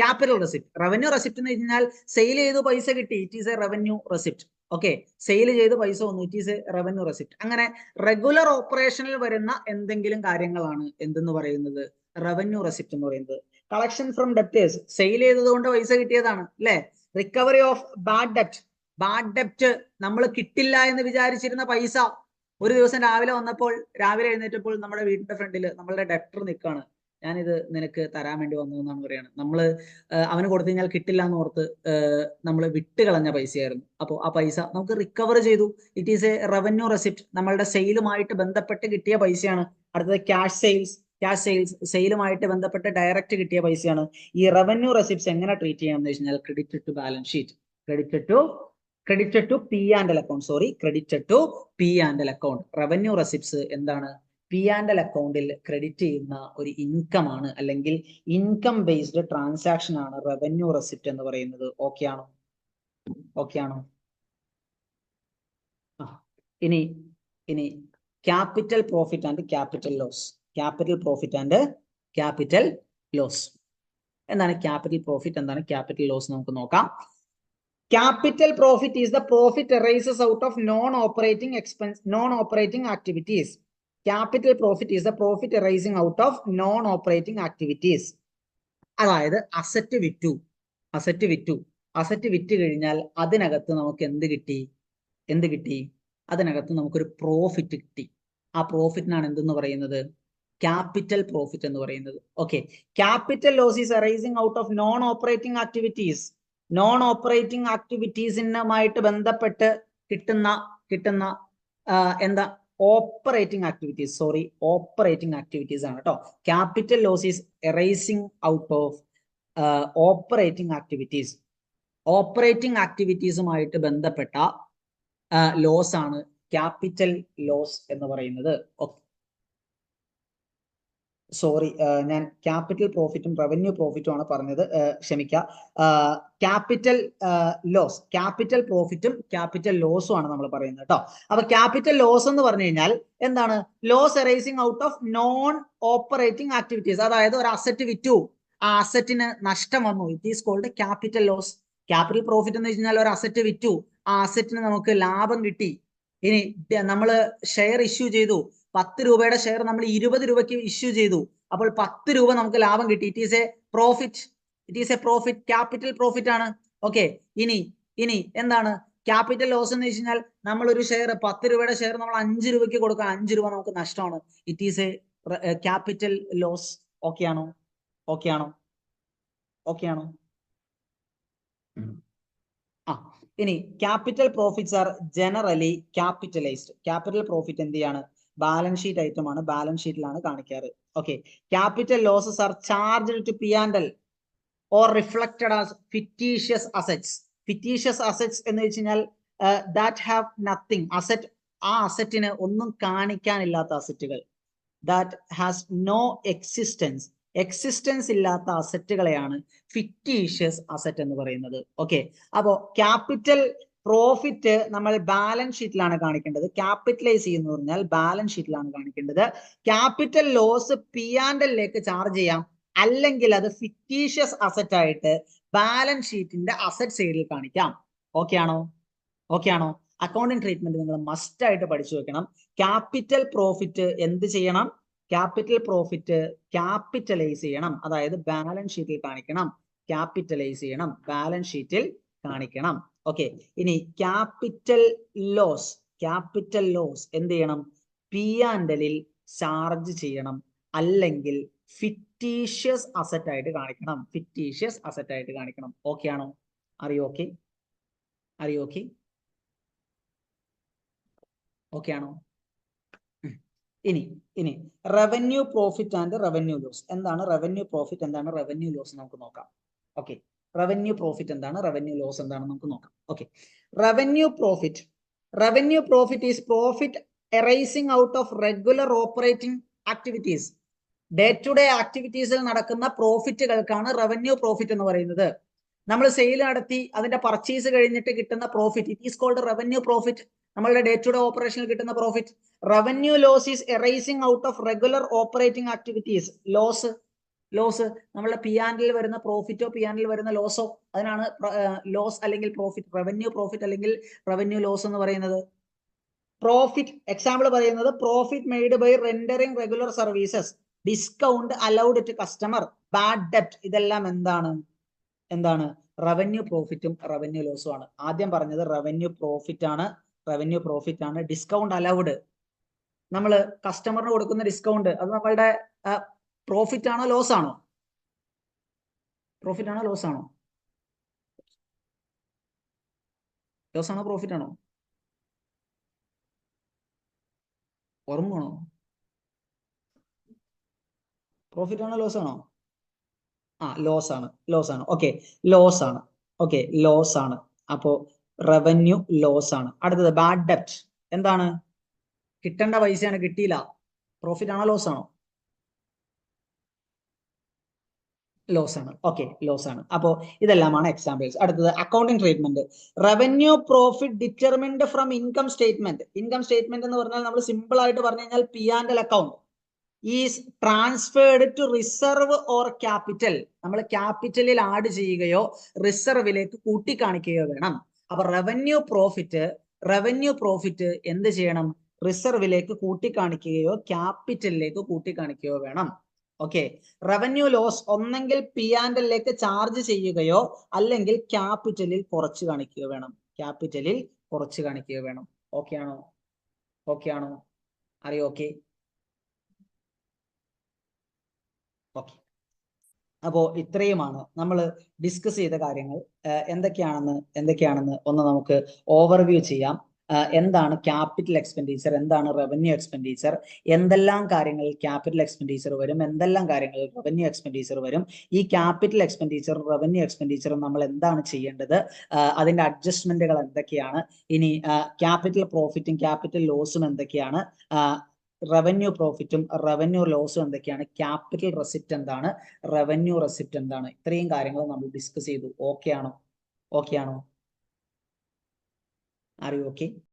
capital receipt. Revenue receipt എന്ന് വെച്ചാൽ സെയിൽ ചെയ്ത് പൈസ കിട്ടി, it is a revenue receipt. Okay, sale ചെയ്ത് പൈസ വന്നു, it is a revenue receipt. അങ്ങനെ റെഗുലർ ഓപ്പറേഷനിൽ വരുന്ന എന്തെങ്കിലും കാര്യങ്ങളാണ് എന്തെന്ന് പറയുന്നത്? റവന്യൂ റെസിപ്റ്റ് എന്ന് പറയുന്നത്. കളക്ഷൻ ഫ്രം ഡെപ്റ്റേഴ്സ്, സെയിൽ ചെയ്തത് കൊണ്ട് പൈസ കിട്ടിയതാണ് അല്ലെ? റിക്കവറി ഓഫ് ബാഡ് ഡെപ്റ്റ്, നമ്മൾ കിട്ടില്ല എന്ന് വിചാരിച്ചിരുന്ന പൈസ ഒരു ദിവസം രാവിലെ എഴുന്നേറ്റപ്പോൾ നമ്മുടെ വീടിന്റെ ഫ്രണ്ടിൽ നമ്മളുടെ ഡെപ്റ്റർ നിൽക്കാണ്, ഞാനിത് നിനക്ക് തരാൻ വേണ്ടി വന്നു എന്നാണ് പറയാണ്. നമ്മള് അവന് കൊടുത്തു കഴിഞ്ഞാൽ കിട്ടില്ല എന്ന് ഓർത്ത് നമ്മൾ വിട്ടുകളഞ്ഞ പൈസയായിരുന്നു. അപ്പോൾ ആ പൈസ നമുക്ക് റിക്കവർ ചെയ്തു. It is a revenue receipt. നമ്മളുടെ സെയിലുമായിട്ട് ബന്ധപ്പെട്ട് കിട്ടിയ പൈസയാണ്. അടുത്തത് ക്യാഷ് സെയിൽസ്, സെയിലുമായിട്ട് ബന്ധപ്പെട്ട് ഡയറക്റ്റ് കിട്ടിയ പൈസയാണ്. ഈ റവന്യൂ റെസിപ്റ്റ്സ് എങ്ങനെ ട്രീറ്റ് ചെയ്യാമെന്ന് വെച്ച് കഴിഞ്ഞാൽ credited to balance sheet, credited to P&L account. Revenue receipts എന്താണ്? P&L അക്കൗണ്ടിൽ ക്രെഡിറ്റ് ചെയ്യുന്ന ഒരു ഇൻകം ആണ്, അല്ലെങ്കിൽ ഇൻകം ബേസ്ഡ് ട്രാൻസാക്ഷൻ ആണ് റവന്യൂ റെസിപ്റ്റ് എന്ന് പറയുന്നത്. ഓക്കെ ആണോ? ഇനി ഇനി capital profit and capital loss. Capital profit and capital loss. എന്താണ് ക്യാപിറ്റൽ പ്രോഫിറ്റ്, എന്താണ് ക്യാപിറ്റൽ ലോസ് നമുക്ക് നോക്കാം. Capital profit is the profit arises out of non-operating expense, non-operating activities. Capital profit is the profit arising out of non-operating activities. അതായത് asset വിറ്റു, asset വിറ്റ് കഴിഞ്ഞാൽ അതിനകത്ത് നമുക്ക് എന്ത് കിട്ടി? അതിനകത്ത് നമുക്കൊരു പ്രോഫിറ്റ് കിട്ടി. ആ പ്രോഫിറ്റിനാണ് എന്തെന്ന് പറയുന്നത്? ക്യാപിറ്റൽ പ്രോഫിറ്റ് എന്ന് പറയുന്നത്. Okay, capital loss is arising out of non operating activities. Non operating ആക്ടിവിറ്റീസിനുമായിട്ട് ബന്ധപ്പെട്ട് കിട്ടുന്ന എന്താ ഓപ്പറേറ്റിംഗ് ആക്ടിവിറ്റീസ്, ഓപ്പറേറ്റിംഗ് ആക്ടിവിറ്റീസ് ആണ് കേട്ടോ. Capital loss is arising out of operating activities. Operating ആക്ടിവിറ്റീസുമായിട്ട് ബന്ധപ്പെട്ട ലോസ് ആണ് ക്യാപിറ്റൽ ലോസ് എന്ന് പറയുന്നത്. ഞാൻ ക്യാപിറ്റൽ പ്രോഫിറ്റും റവന്യൂ പ്രോഫിറ്റും ആണ് പറഞ്ഞത്, ക്ഷമിക്കുക. ക്യാപിറ്റൽ ലോസ്, ക്യാപിറ്റൽ പ്രോഫിറ്റും ക്യാപിറ്റൽ ലോസും ആണ് നമ്മൾ പറയുന്നത് കേട്ടോ. അപ്പൊ ക്യാപിറ്റൽ ലോസ് എന്ന് പറഞ്ഞു കഴിഞ്ഞാൽ എന്താണ്? Loss arising out of non operating activities. അതായത് ഒരു അസറ്റ് വിറ്റു, ആ അസറ്റിന് നഷ്ടം വന്നു, it is called capital loss. Capital profit എന്ന് വെച്ച് കഴിഞ്ഞാൽ ഒരു അസറ്റ് വിറ്റു, ആ അസറ്റിന് നമുക്ക് ലാഭം കിട്ടി. ഇനി നമ്മൾ ഷെയർ ഇഷ്യൂ ചെയ്തു, 10 രൂപയുടെ ഷെയർ നമ്മൾ 20 രൂപയ്ക്ക് ഇഷ്യൂ ചെയ്തു, അപ്പോൾ 10 രൂപ നമുക്ക് ലാഭം കിട്ടി. It is A profit, capital profit ആണ്. ഓക്കെ, ഇനി എന്താണ് ക്യാപിറ്റൽ ലോസ് എന്ന് വെച്ച് കഴിഞ്ഞാൽ നമ്മൾ ഒരു ഷെയർ 10 രൂപയുടെ ഷെയർ നമ്മൾ 5 രൂപയ്ക്ക് കൊടുക്കാം, 5 രൂപ നമുക്ക് നഷ്ടമാണ്. It is a capital loss. Okay ആണോ? ഇനി capital profits are generally capitalised. Capital profit എന്ത് ചെയ്യാണ്? ബാലൻസ് ഷീറ്റ് ഐറ്റം ആണ്, ബാലൻസ് ഷീറ്റിലാണ് കാണിക്കാറ്. Okay, capital losses are charged to P&L or reflected as fictitious assets. Fictitious assets എന്ന് വെച്ച് കഴിഞ്ഞാൽ ദാറ്റ് ഹാവ് നത്തിങ്, അസറ്റ്, ആ അസറ്റിന് ഒന്നും കാണിക്കാനില്ലാത്ത അസറ്റുകൾ. ദാറ്റ് ഹാസ് നോ എക്സിസ്റ്റൻസ് ഇല്ലാത്ത അസറ്റുകളെയാണ് ഫിറ്റീഷ്യസ് അസറ്റ് എന്ന് പറയുന്നത്. ഓക്കെ, അപ്പോ ക്യാപിറ്റൽ പ്രോഫിറ്റ് നമ്മൾ ബാലൻസ് ഷീറ്റിലാണ് കാണിക്കേണ്ടത്. ക്യാപിറ്റലൈസ് ചെയ്യുന്ന പറഞ്ഞാൽ ബാലൻസ് ഷീറ്റിലാണ് കാണിക്കേണ്ടത്. ക്യാപിറ്റൽ ലോസ് P&L ചാർജ് ചെയ്യാം, അല്ലെങ്കിൽ അത് ഫിറ്റീഷ്യസ് അസറ്റ് ആയിട്ട് ബാലൻസ് ഷീറ്റിന്റെ അസറ്റ് സൈഡിൽ കാണിക്കാം. ഓക്കെ ആണോ? അക്കൗണ്ടിങ് ട്രീറ്റ്മെന്റ് നിങ്ങൾ മസ്റ്റ് ആയിട്ട് പഠിച്ചു വെക്കണം. ക്യാപിറ്റൽ പ്രോഫിറ്റ് എന്ത് ചെയ്യണം? ക്യാപിറ്റൽ പ്രോഫിറ്റ് ക്യാപിറ്റലൈസ് ചെയ്യണം, അതായത് ബാലൻസ് ഷീറ്റിൽ കാണിക്കണം. ക്യാപിറ്റലൈസ് ചെയ്യണം, ബാലൻസ് ഷീറ്റിൽ കാണിക്കണം. ഓക്കെ, ഇനി ക്യാപിറ്റൽ ലോസ് എന്ത് ചെയ്യണം? P&L ചാർജ് ചെയ്യണം, അല്ലെങ്കിൽ ഫിറ്റീഷ്യസ് അസറ്റ് ആയിട്ട് കാണിക്കണം. ഓക്കെ ആണോ? ഓക്കെ ആണോ? ഇനി revenue profit and revenue loss. എന്താണ് റവന്യൂ പ്രോഫിറ്റ്, എന്താണ് റവന്യൂ ലോസ് നമുക്ക് നോക്കാം. ഓക്കെ, റവന്യൂ പ്രോഫിറ്റ് എന്താണ്, റവന്യൂ ലോസ് എന്താണ് നമുക്ക് നോക്കാം. Okay, revenue profit is profit arising out of regular operating activities. Day to day ആക്ടിവിറ്റീസിൽ നടക്കുന്ന പ്രോഫിറ്റുകൾക്കാണ് റവന്യൂ പ്രോഫിറ്റ് എന്ന് പറയുന്നത്. നമ്മൾ സെയിൽ നടത്തി അതിന്റെ പർച്ചേസ് കഴിഞ്ഞിട്ട് കിട്ടുന്ന profit, it is called revenue profit. നമ്മളുടെ ഡേ ടു ഡേ ഓപ്പറേഷനിൽ കിട്ടുന്ന profit. Revenue loss is arising out of regular operating activities. Loss നമ്മളുടെ P&L വരുന്ന പ്രോഫിറ്റോ P&L വരുന്ന ലോസോ, അതിനാണ് ലോസ് അല്ലെങ്കിൽ പ്രോഫിറ്റ്, റവന്യൂ പ്രോഫിറ്റ് അല്ലെങ്കിൽ റവന്യൂ ലോസ് എന്ന് പറയുന്നത്. പ്രോഫിറ്റ് എക്സാമ്പിൾ പറയുന്നത് profit made by rendering regular services, discount allowed to customer, bad ഡെപ്റ്റ്, ഇതെല്ലാം എന്താണ് റവന്യൂ പ്രോഫിറ്റും റവന്യൂ ലോസും ആണ്. ആദ്യം പറഞ്ഞത് റവന്യൂ പ്രോഫിറ്റ് ആണ്. ഡിസ്കൗണ്ട് അലൗഡ്, നമ്മൾ കസ്റ്റമറിന് കൊടുക്കുന്ന ഡിസ്കൗണ്ട്, അത് നമ്മളുടെ പ്രോഫിറ്റ് ആണോ ലോസ് ആണോ? പ്രോഫിറ്റ് ആണോ ലോസ് ആണോ? പ്രോഫിറ്റ് ആണോ? ഓർമ്മയാണോ? പ്രോഫിറ്റ് ആണോ ലോസ് ആണോ? ലോസ് ആണ്. ഓക്കെ, ലോസ് ആണ്. അപ്പോ റവന്യൂ ലോസ് ആണ്. അടുത്തത് ബാഡ് ഡെപ്റ്റ്. എന്താണ്? കിട്ടേണ്ട പൈസയാണ്, കിട്ടിയില്ല. പ്രോഫിറ്റ് ആണോ ലോസ് ആണോ? ലോസ് ആണ്. ഓക്കെ, ലോസ് ആണ്. അപ്പോ ഇതെല്ലാമാണ് എക്സാമ്പിൾസ്. അടുത്തത് accounting treatment. Revenue profit determined from income statement. Income statement എന്ന് പറഞ്ഞാൽ നമ്മൾ സിമ്പിൾ ആയിട്ട് പറഞ്ഞു കഴിഞ്ഞാൽ P&L account is transferred to reserve or capital. നമ്മൾ ക്യാപിറ്റലിൽ ആഡ് ചെയ്യുകയോ റിസർവിലേക്ക് കൂട്ടിക്കാണിക്കുകയോ വേണം. അപ്പൊ റവന്യൂ പ്രോഫിറ്റ് എന്ത് ചെയ്യണം? റിസർവിലേക്ക് കൂട്ടിക്കാണിക്കുകയോ ക്യാപിറ്റലിലേക്ക് കൂട്ടിക്കാണിക്കുകയോ വേണം. ഓക്കെ. റവന്യൂ ലോസ് ഒന്നെങ്കിൽ P&L ചാർജ് ചെയ്യുകയോ അല്ലെങ്കിൽ ക്യാപിറ്റലിൽ കുറച്ച് കാണിക്കുകയോ വേണം. ഓക്കെ ആണോ? അറിയോ? ഓക്കെ. ഓക്കെ. അപ്പോ ഇത്രയുമാണ് നമ്മൾ ഡിസ്കസ് ചെയ്ത കാര്യങ്ങൾ. എന്തൊക്കെയാണെന്ന് ഒന്ന് നമുക്ക് ഓവർവ്യൂ ചെയ്യാം. എന്താണ് ക്യാപിറ്റൽ എക്സ്പെൻഡിച്ചർ, എന്താണ് റവന്യൂ എക്സ്പെൻഡിച്ചർ, എന്തെല്ലാം കാര്യങ്ങളിൽ ക്യാപിറ്റൽ എക്സ്പെൻഡിച്ചർ വരും, എന്തെല്ലാം കാര്യങ്ങളിൽ റവന്യൂ എക്സ്പെൻഡിച്ചർ വരും, ഈ ക്യാപിറ്റൽ എക്സ്പെൻഡിച്ചറും റവന്യൂ എക്സ്പെൻഡിച്ചറും നമ്മൾ എന്താണ് ചെയ്യേണ്ടത്, അതിന്റെ അഡ്ജസ്റ്റ്മെന്റുകൾ എന്തൊക്കെയാണ്, ഇനി ക്യാപിറ്റൽ പ്രോഫിറ്റും ക്യാപിറ്റൽ ലോസും എന്തൊക്കെയാണ്, റവന്യൂ പ്രോഫിറ്റും റവന്യൂ ലോസും എന്തൊക്കെയാണ്, ക്യാപിറ്റൽ റെസിപ്റ്റ് എന്താണ്, റവന്യൂ റെസിപ്റ്റ് എന്താണ്, ഇത്രയും കാര്യങ്ങൾ നമ്മൾ ഡിസ്കസ് ചെയ്തു. ഓക്കെ ആണോ? Are you okay?